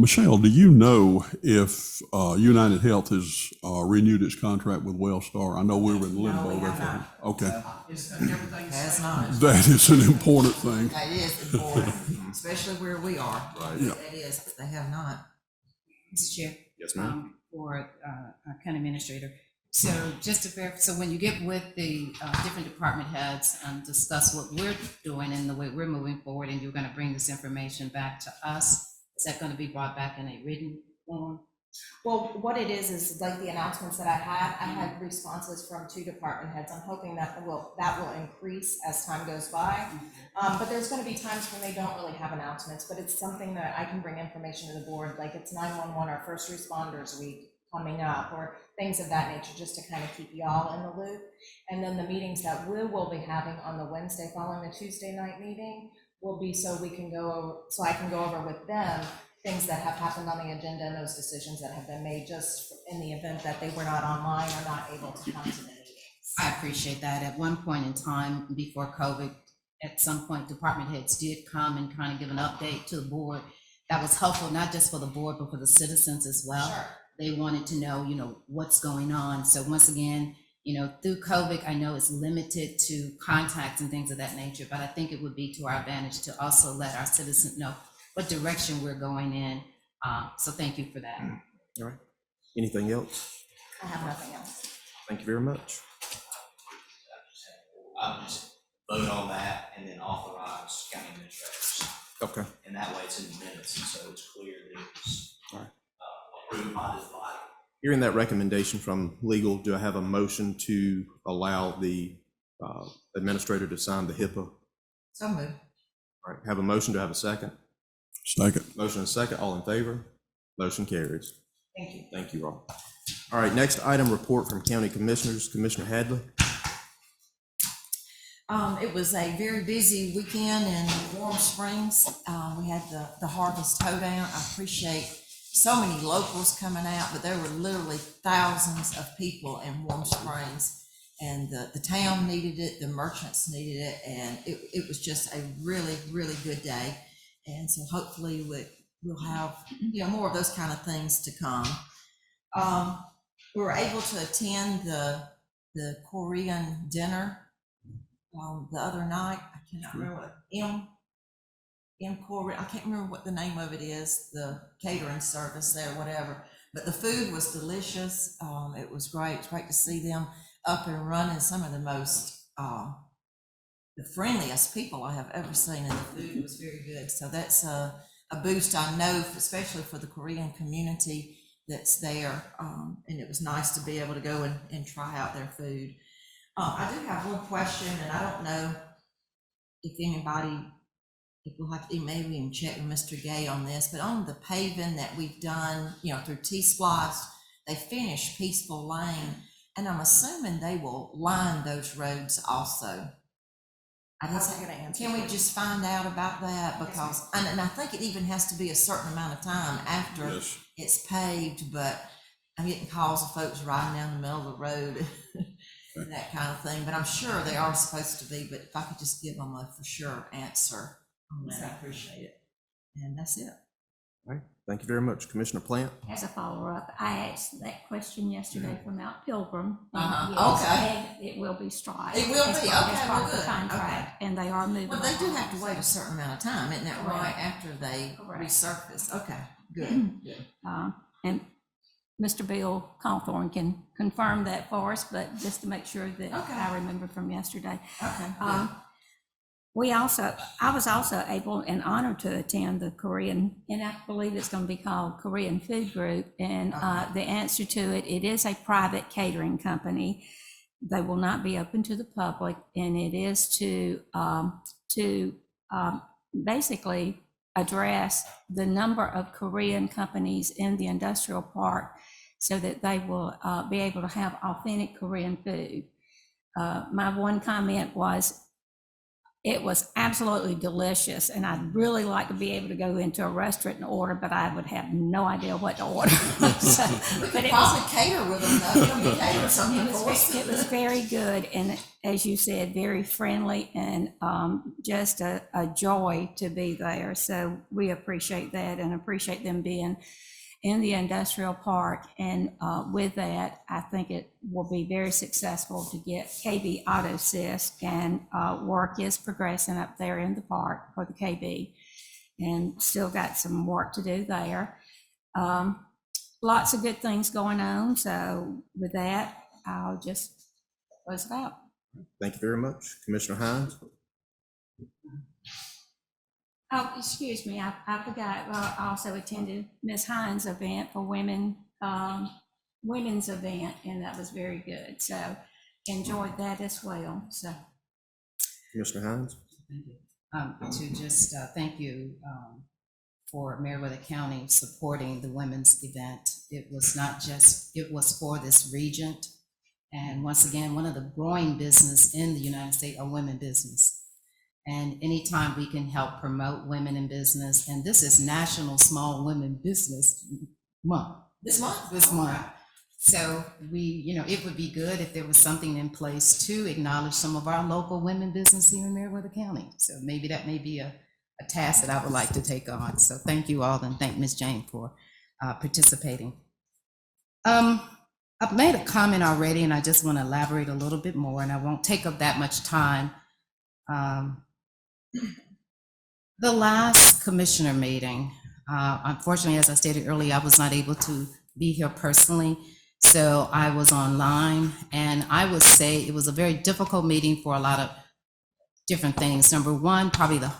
[SPEAKER 2] Michelle, do you know if United Health has renewed its contract with Wellstar? I know we were in limbo.
[SPEAKER 10] No, we have
[SPEAKER 2] there.
[SPEAKER 10] not.
[SPEAKER 2] Okay,
[SPEAKER 8] Is everything's.
[SPEAKER 4] Has not.
[SPEAKER 2] that is an important thing.
[SPEAKER 4] That is important, especially where we are.
[SPEAKER 2] Yeah.
[SPEAKER 4] That is, they have not.
[SPEAKER 3] Mr. Chair.
[SPEAKER 1] Yes, ma'am.
[SPEAKER 3] For our county administrator. So just to verify, so when you get with the different department heads and discuss what we're doing and the way we're moving forward, and you're going to bring this information back to us, is that going to be brought back in a written form?
[SPEAKER 10] Well, what it is like the announcements that I had responses from two department heads. I'm hoping that will increase as time goes by. But there's gonna be times when they don't really have announcements, but it's something that I can bring information to the board, like it's 911 or First Responders Week coming up, or things of that nature, just to kind of keep y'all in the loop. And then the meetings that we will be having on the Wednesday following the Tuesday night meeting will be so I can go over with them things that have happened on the agenda and those decisions that have been made, just in the event that they were not online or not able to come to the meetings.
[SPEAKER 3] I appreciate that. At one point in time before COVID, at some point, department heads did come and kind of give an update to the board. That was helpful, not just for the board, but for the citizens as well.
[SPEAKER 10] Sure.
[SPEAKER 3] They wanted to know, what's going on. So once again, through COVID, I know it's limited to contacts and things of that nature, but I think it would be to our advantage to also let our citizens know what direction we're going in. So thank you for that.
[SPEAKER 1] All right. Anything else?
[SPEAKER 10] I have nothing else.
[SPEAKER 1] Thank you very much.
[SPEAKER 13] Just vote on that and then authorize county administrators.
[SPEAKER 1] Okay.
[SPEAKER 13] And that way it's in the minutes, and so it's clear that it was
[SPEAKER 1] All right.
[SPEAKER 13] approved by this body.
[SPEAKER 1] Hearing that recommendation from legal, do I have a motion to allow the administrator to sign the HIPAA?
[SPEAKER 4] So moved.
[SPEAKER 1] All right, have a motion, to have a second?
[SPEAKER 2] Second.
[SPEAKER 1] Motion and second, all in favor? Motion carries.
[SPEAKER 10] Thank you.
[SPEAKER 1] Thank you all. All right, next item, report from county commissioners. Commissioner Hadley.
[SPEAKER 4] It was a very busy weekend in Warm Springs. We had the harvest hoedown. I appreciate so many locals coming out, but there were literally thousands of people in Warm Springs. And the town needed it, the merchants needed it, and it was just a really, really good day. And so hopefully we'll have, more of those kind of things to come. We were able to attend the Korean dinner the other night. I cannot remember what, I can't remember what the name of it is, the catering service there, whatever. But the food was delicious. It was great. It's great to see them up and running. Some of the most, the friendliest people I have ever seen, and the food was very good. So that's a boost, I know, especially for the Korean community that's there. And it was nice to be able to go and try out their food. I do have one question, and I don't know if we'll have to maybe even check with Mr. Gay on this, but on the paving that we've done, through T-Splice, they finished Peaceful Lane, and I'm assuming they will line those roads also. Can we just find out about that? Because, and I think it even has to be a certain amount of time after
[SPEAKER 2] Yes.
[SPEAKER 4] it's paved, but I'm getting calls of folks riding down the middle of the road and that kind of thing, but I'm sure they are supposed to be, but if I could just give them a for sure answer on that, I appreciate it. And that's it.
[SPEAKER 1] All right, Thank you very much. Commissioner Plant?
[SPEAKER 11] As a follow-up, I asked that question yesterday from Mount Pilgrim. and
[SPEAKER 4] Uh-huh,
[SPEAKER 11] yes,
[SPEAKER 4] okay.
[SPEAKER 11] and it will be striped.
[SPEAKER 4] It will
[SPEAKER 11] as
[SPEAKER 4] be,
[SPEAKER 11] part-
[SPEAKER 4] okay,
[SPEAKER 11] as part
[SPEAKER 4] well,
[SPEAKER 11] of the
[SPEAKER 4] good,
[SPEAKER 11] contract, and they are moving.
[SPEAKER 4] Well, they do
[SPEAKER 11] along.
[SPEAKER 4] have to wait a certain amount of time, isn't that right,
[SPEAKER 11] Correct.
[SPEAKER 4] after they
[SPEAKER 11] Correct.
[SPEAKER 4] resurface? Okay, good, good.
[SPEAKER 11] And Mr. Bill Cawthorn can confirm that for us, but just to make sure that
[SPEAKER 4] Okay.
[SPEAKER 11] I remember from yesterday.
[SPEAKER 4] Okay,
[SPEAKER 11] Um, I was also able and honored to attend the Korean, and I believe it's going to be called Korean Food Group. And the answer to it, it is a private catering company. They will not be open to the public, and it is to basically address the number of Korean companies in the industrial park so that they will be able to have authentic Korean food. My one comment was, it was absolutely delicious, and I'd really like to be able to go into a restaurant and order, but I would have no idea what to order. So, but it was,
[SPEAKER 4] Probably cater with them, though, you can cater something for us.
[SPEAKER 11] it was very good, and as you said, very friendly, and just a joy to be there. So we appreciate that and appreciate them being in the industrial park. And with that, I think it will be very successful to get KB Auto Assist, and work is progressing up there in the park for the KB, and still got some work to do there. Lots of good things going on. So with that, I'll just close it out.
[SPEAKER 1] Thank you very much. Commissioner Hines?
[SPEAKER 11] Oh, excuse me, I forgot, I also attended Ms. Hines' event for women's event, and that was very good. So enjoyed that as well, so.
[SPEAKER 1] Commissioner Hines?
[SPEAKER 3] To just thank you for Meriwether County supporting the women's event. It was not just, it was for this region. And once again, one of the growing business in the United States are women business. And anytime we can help promote women in business, and this is National Small Women Business Month.
[SPEAKER 4] This month?
[SPEAKER 3] This month. So it would be good if there was something in place to acknowledge some of our local women business here in Meriwether County. So maybe that may be a task that I would like to take on. So thank you all, and thank Ms. Jane for participating. I've made a comment already, and I just want to elaborate a little bit more, and I won't take up that much time. The last commissioner meeting, unfortunately, as I stated earlier, I was not able to be here personally, so I was online, and I would say it was a very difficult meeting for a lot of different things. Number one, probably the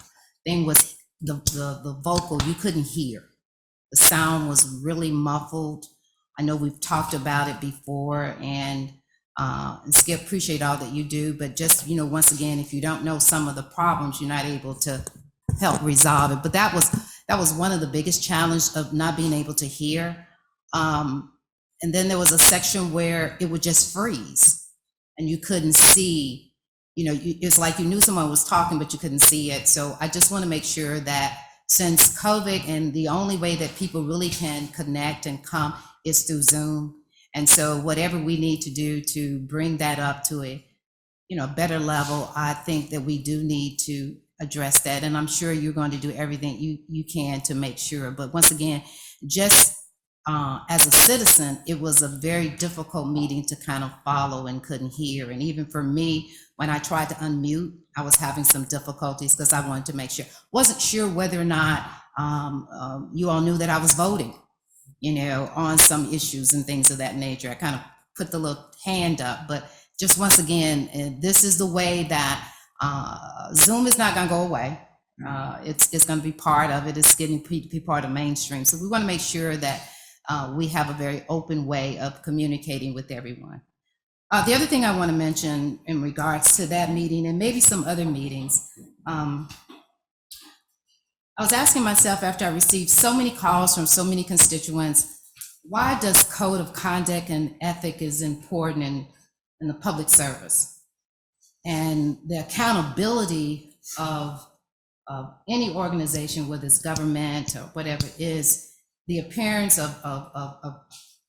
[SPEAKER 3] thing was the vocal, you couldn't hear. The sound was really muffled. I know we've talked about it before, and Skip, appreciate all that you do, but just, once again, if you don't know some of the problems, you're not able to help resolve it. But that was one of the biggest challenges of not being able to hear. And then there was a section where it would just freeze and you couldn't see, it's like you knew someone was talking, but you couldn't see it. So I just want to make sure that since COVID, and the only way that people really can connect and come is through Zoom. And so whatever we need to do to bring that up to a, better level, I think that we do need to address that. And I'm sure you're going to do everything you can to make sure. But once again, just as a citizen, it was a very difficult meeting to kind of follow and couldn't hear. And even for me, when I tried to unmute, I was having some difficulties because I wanted to make sure, wasn't sure whether or not you all knew that I was voting, on some issues and things of that nature. I kind of put the little hand up, but just once again, this is the way that Zoom is not going to go away. It's going to be part of it. It's getting to be part of mainstream. So we want to make sure that we have a very open way of communicating with everyone. The other thing I want to mention in regards to that meeting and maybe some other meetings, I was asking myself after I received so many calls from so many constituents, why does code of conduct and ethic is important in the public service? And the accountability of any organization, whether it's government or whatever, is the appearance of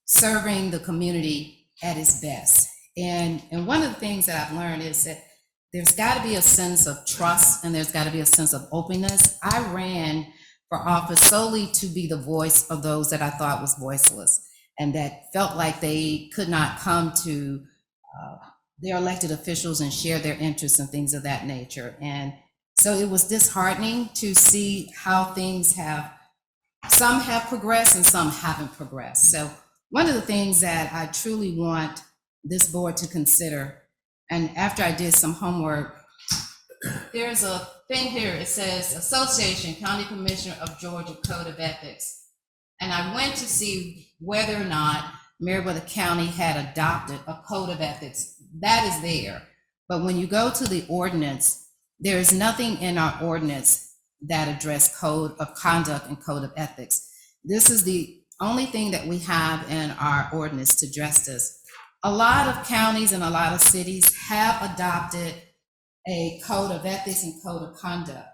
[SPEAKER 3] serving the community at its best. And one of the things that I've learned is that there's got to be a sense of trust and there's got to be a sense of openness. I ran for office solely to be the voice of those that I thought was voiceless and that felt like they could not come to their elected officials and share their interests and things of that nature. And so it was disheartening to see how things some have progressed and some haven't progressed. So one of the things that I truly want this board to consider, and after I did some homework, there's a thing here, it says Association, County Commissioner of Georgia Code of Ethics. And I went to see whether or not Meriwether County had adopted a code of ethics. That is there. But when you go to the ordinance, there is nothing in our ordinance that address code of conduct and code of ethics. This is the only thing that we have in our ordinance to address this. A lot of counties and a lot of cities have adopted a code of ethics and code of conduct.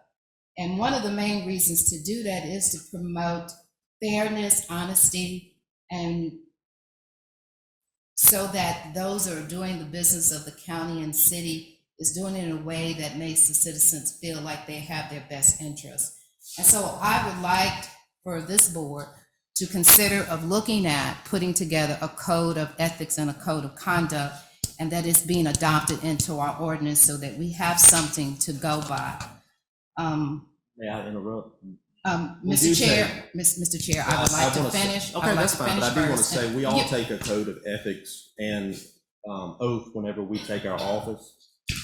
[SPEAKER 3] And one of the main reasons to do that is to promote fairness, honesty, and so that those who are doing the business of the county and city is doing it in a way that makes the citizens feel like they have their best interests. And so I would like for this board to consider of looking at putting together a code of ethics and a code of conduct, and that it's being adopted into our ordinance so that we have something to go by.
[SPEAKER 1] May I interrupt?
[SPEAKER 3] Mr. Chair, I would like to finish.
[SPEAKER 1] Okay, that's fine, but I do want to
[SPEAKER 3] first.
[SPEAKER 1] say, we all take a code of ethics and oath whenever we take our office.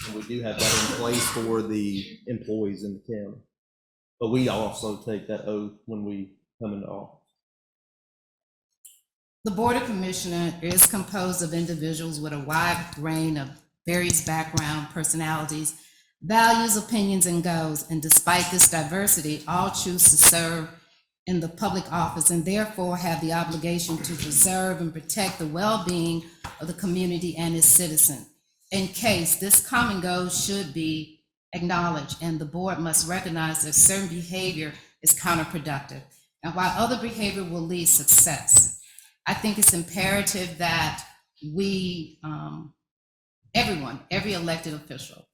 [SPEAKER 1] And we do have that in place for the employees in the county. But we also take that oath when we come into office.
[SPEAKER 3] The Board of Commissioners is composed of individuals with a wide range of various background, personalities, values, opinions, and goals. And despite this diversity, all choose to serve in the public office and therefore have the obligation to preserve and protect the well-being of the community and its citizens. In case this common goal should be acknowledged, and the board must recognize that certain behavior is counterproductive, and while other behavior will lead success. I think it's imperative that we, everyone, every elected official,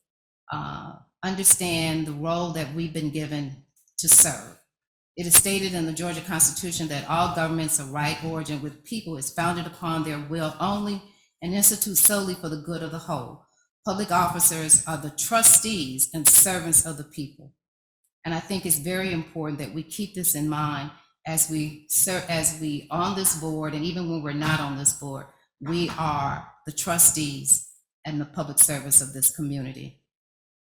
[SPEAKER 3] understand the role that we've been given to serve. It is stated in the Georgia Constitution that all governments of right origin with people is founded upon their will only and institute solely for the good of the whole. Public officers are the trustees and servants of the people. And I think it's very important that we keep this in mind as we on this board, and even when we're not on this board, we are the trustees and the public service of this community.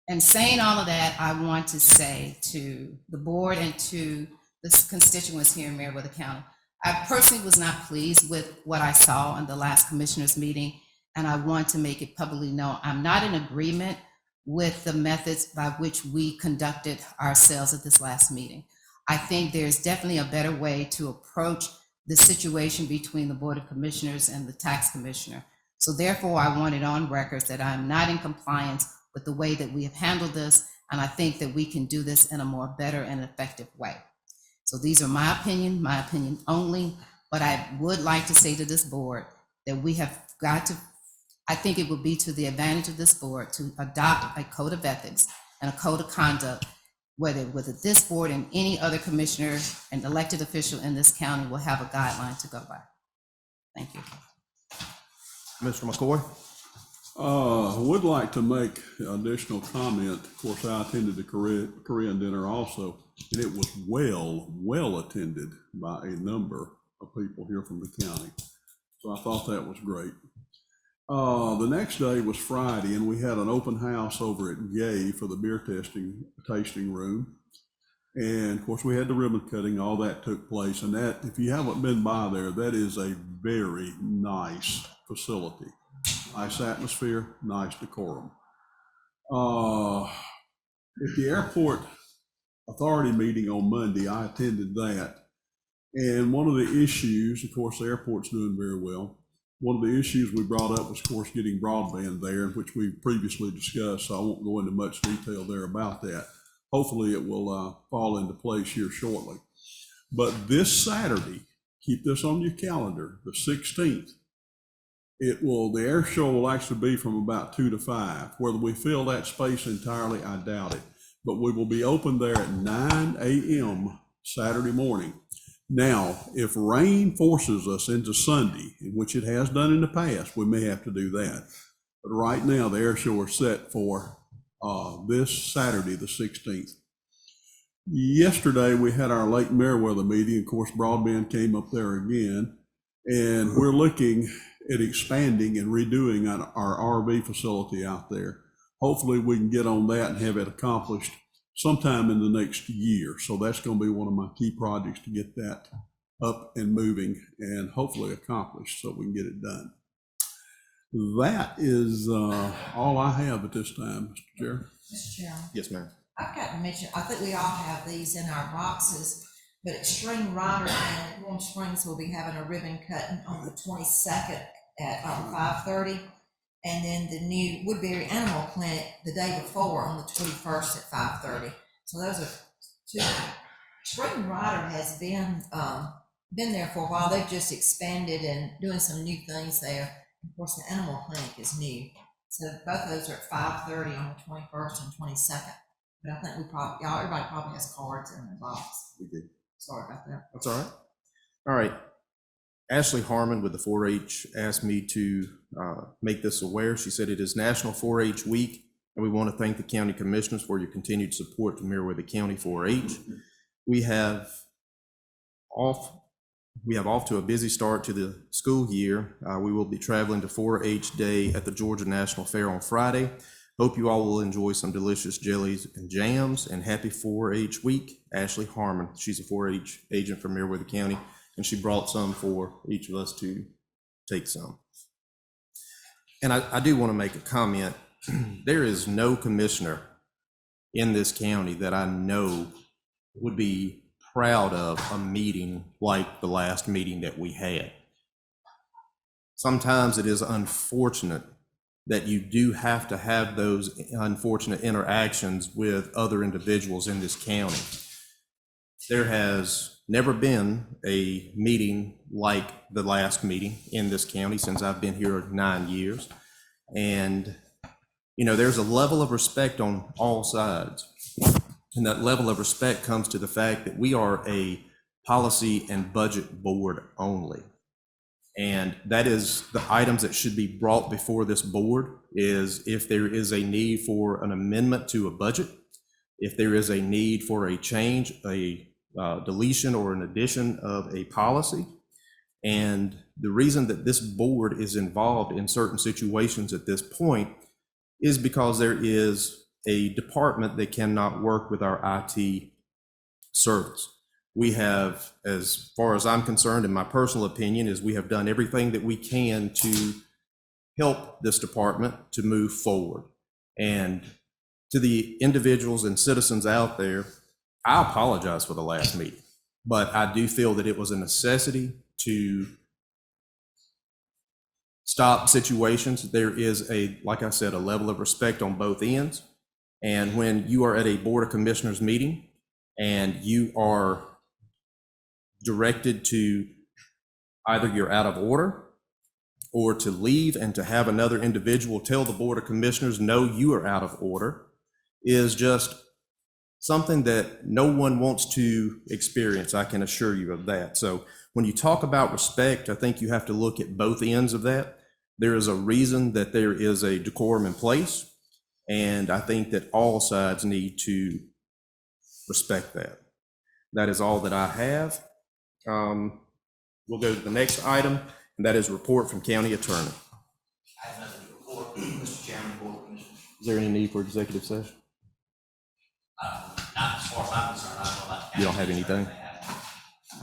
[SPEAKER 3] And saying all of that, I want to say to the board and to the constituents here in Meriwether County, I personally was not pleased with what I saw in the last commissioners meeting, and I want to make it publicly known. I'm not in agreement with the methods by which we conducted ourselves at this last meeting. I think there's definitely a better way to approach the situation between the Board of Commissioners and the tax commissioner. So therefore, I want it on record that I'm not in compliance with the way that we have handled this, and I think that we can do this in a more better and effective way. So these are my opinion only, but I would like to say to this board that we have got to, I think it would be to the advantage of this board to adopt a code of ethics and a code of conduct, whether with this board and any other commissioner and elected official in this county will have a guideline to go by. Thank you.
[SPEAKER 1] Mr. McCoy?
[SPEAKER 2] Would like to make additional comment. Of course, I attended the Korean dinner also, and it was well attended by a number of people here from the county. So I thought that was great. The next day was Friday, and we had an open house over at Gay for the beer tasting room. And of course, we had the ribbon cutting, all that took place. And that, if you haven't been by there, that is a very nice facility. Nice atmosphere, nice decorum. At the airport authority meeting on Monday, I attended that. And one of the issues, of course, the airport's doing very well. One of the issues we brought up was, of course, getting broadband there, which we previously discussed, so I won't go into much detail there about that. Hopefully it will fall into place here shortly. But this Saturday, keep this on your calendar, the 16th, the air show will actually be from about 2 to 5. Whether we fill that space entirely, I doubt it. But we will be open there at 9 a.m. Saturday morning. Now, if rain forces us into Sunday, which it has done in the past, we may have to do that. But right now, the air show is set for this Saturday, the 16th. Yesterday, we had our Lake Meriwether meeting. Of course, broadband came up there again. And we're looking at expanding and redoing our RV facility out there. Hopefully, we can get on that and have it accomplished sometime in the next year. So that's going to be one of my key projects, to get that up and moving and hopefully accomplished so we can get it done. That is all I have at this time, Mr. Chair.
[SPEAKER 4] Mr. Chairman,
[SPEAKER 1] Yes, ma'am.
[SPEAKER 4] I've got to mention, I think we all have these in our boxes, but Extreme Rider and Warm Springs will be having a ribbon cutting on the 22nd at 5:30. And then the new Woodbury Animal Clinic the day before on the 21st at 5:30. So those are two. Extreme Rider has been there for a while. They've just expanded and doing some new things there. Of course, the Animal Clinic is new. So both of those are at 5:30 on the 21st and 22nd. But I think everybody probably has cards in their box.
[SPEAKER 1] We did.
[SPEAKER 4] Sorry about that.
[SPEAKER 1] That's all right. All right. Ashley Harmon with the 4-H asked me to make this aware. She said it is National 4-H Week, and we want to thank the county commissioners for your continued support to Meriwether County 4-H. We have off to a busy start to the school year. We will be traveling to 4-H Day at the Georgia National Fair on Friday. Hope you all will enjoy some delicious jellies and jams, and happy 4-H week. Ashley Harmon, she's a 4-H agent from Meriwether County, and she brought some for each of us to take some. And I do want to make a comment. There is no commissioner in this county that I know would be proud of a meeting like the last meeting that we had. Sometimes it is unfortunate that you do have to have those unfortunate interactions with other individuals in this county. There has never been a meeting like the last meeting in this county since I've been here 9 years. And, you know, there's a level of respect on all sides. And that level of respect comes to the fact that we are a policy and budget board only. And that is the items that should be brought before this board is if there is a need for an amendment to a budget, if there is a need for a change, a deletion or an addition of a policy. And the reason that this board is involved in certain situations at this point is because there is a department that cannot work with our IT service. We have, as far as I'm concerned, in my personal opinion, is we have done everything that we can to help this department to move forward. And to the individuals and citizens out there, I apologize for the last meeting, but I do feel that it was a necessity to stop situations. There is like I said, a level of respect on both ends. And when you are at a Board of Commissioners meeting and you are directed to either you're out of order or to leave and to have another individual tell the Board of Commissioners, no, you are out of order, is just something that no one wants to experience. I can assure you of that. So when you talk about respect, I think you have to look at both ends of that. There is a reason that there is a decorum in place, and I think that all sides need to respect that. That is all that I have. We'll go to the next item, and that is report from County Attorney.
[SPEAKER 13] I have nothing to report, Mr. Chairman, Board of Commissioners.
[SPEAKER 1] Is there any need for executive session?
[SPEAKER 13] Not as far as I'm concerned, I don't know about.
[SPEAKER 1] You don't have anything?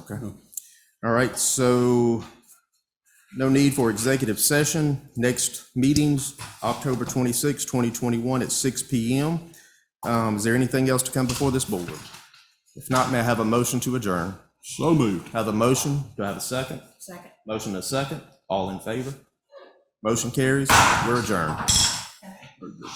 [SPEAKER 1] Okay. All right, so no need for executive session. Next meetings, October 26, 2021 at 6 p.m. Is there anything else to come before this board? If not, may I have a motion to adjourn?
[SPEAKER 2] So moved.
[SPEAKER 1] Have a motion. Do I have a second?
[SPEAKER 4] Second.
[SPEAKER 1] Motion and a second. All in favor? Motion carries. We're adjourned.
[SPEAKER 2] Very good.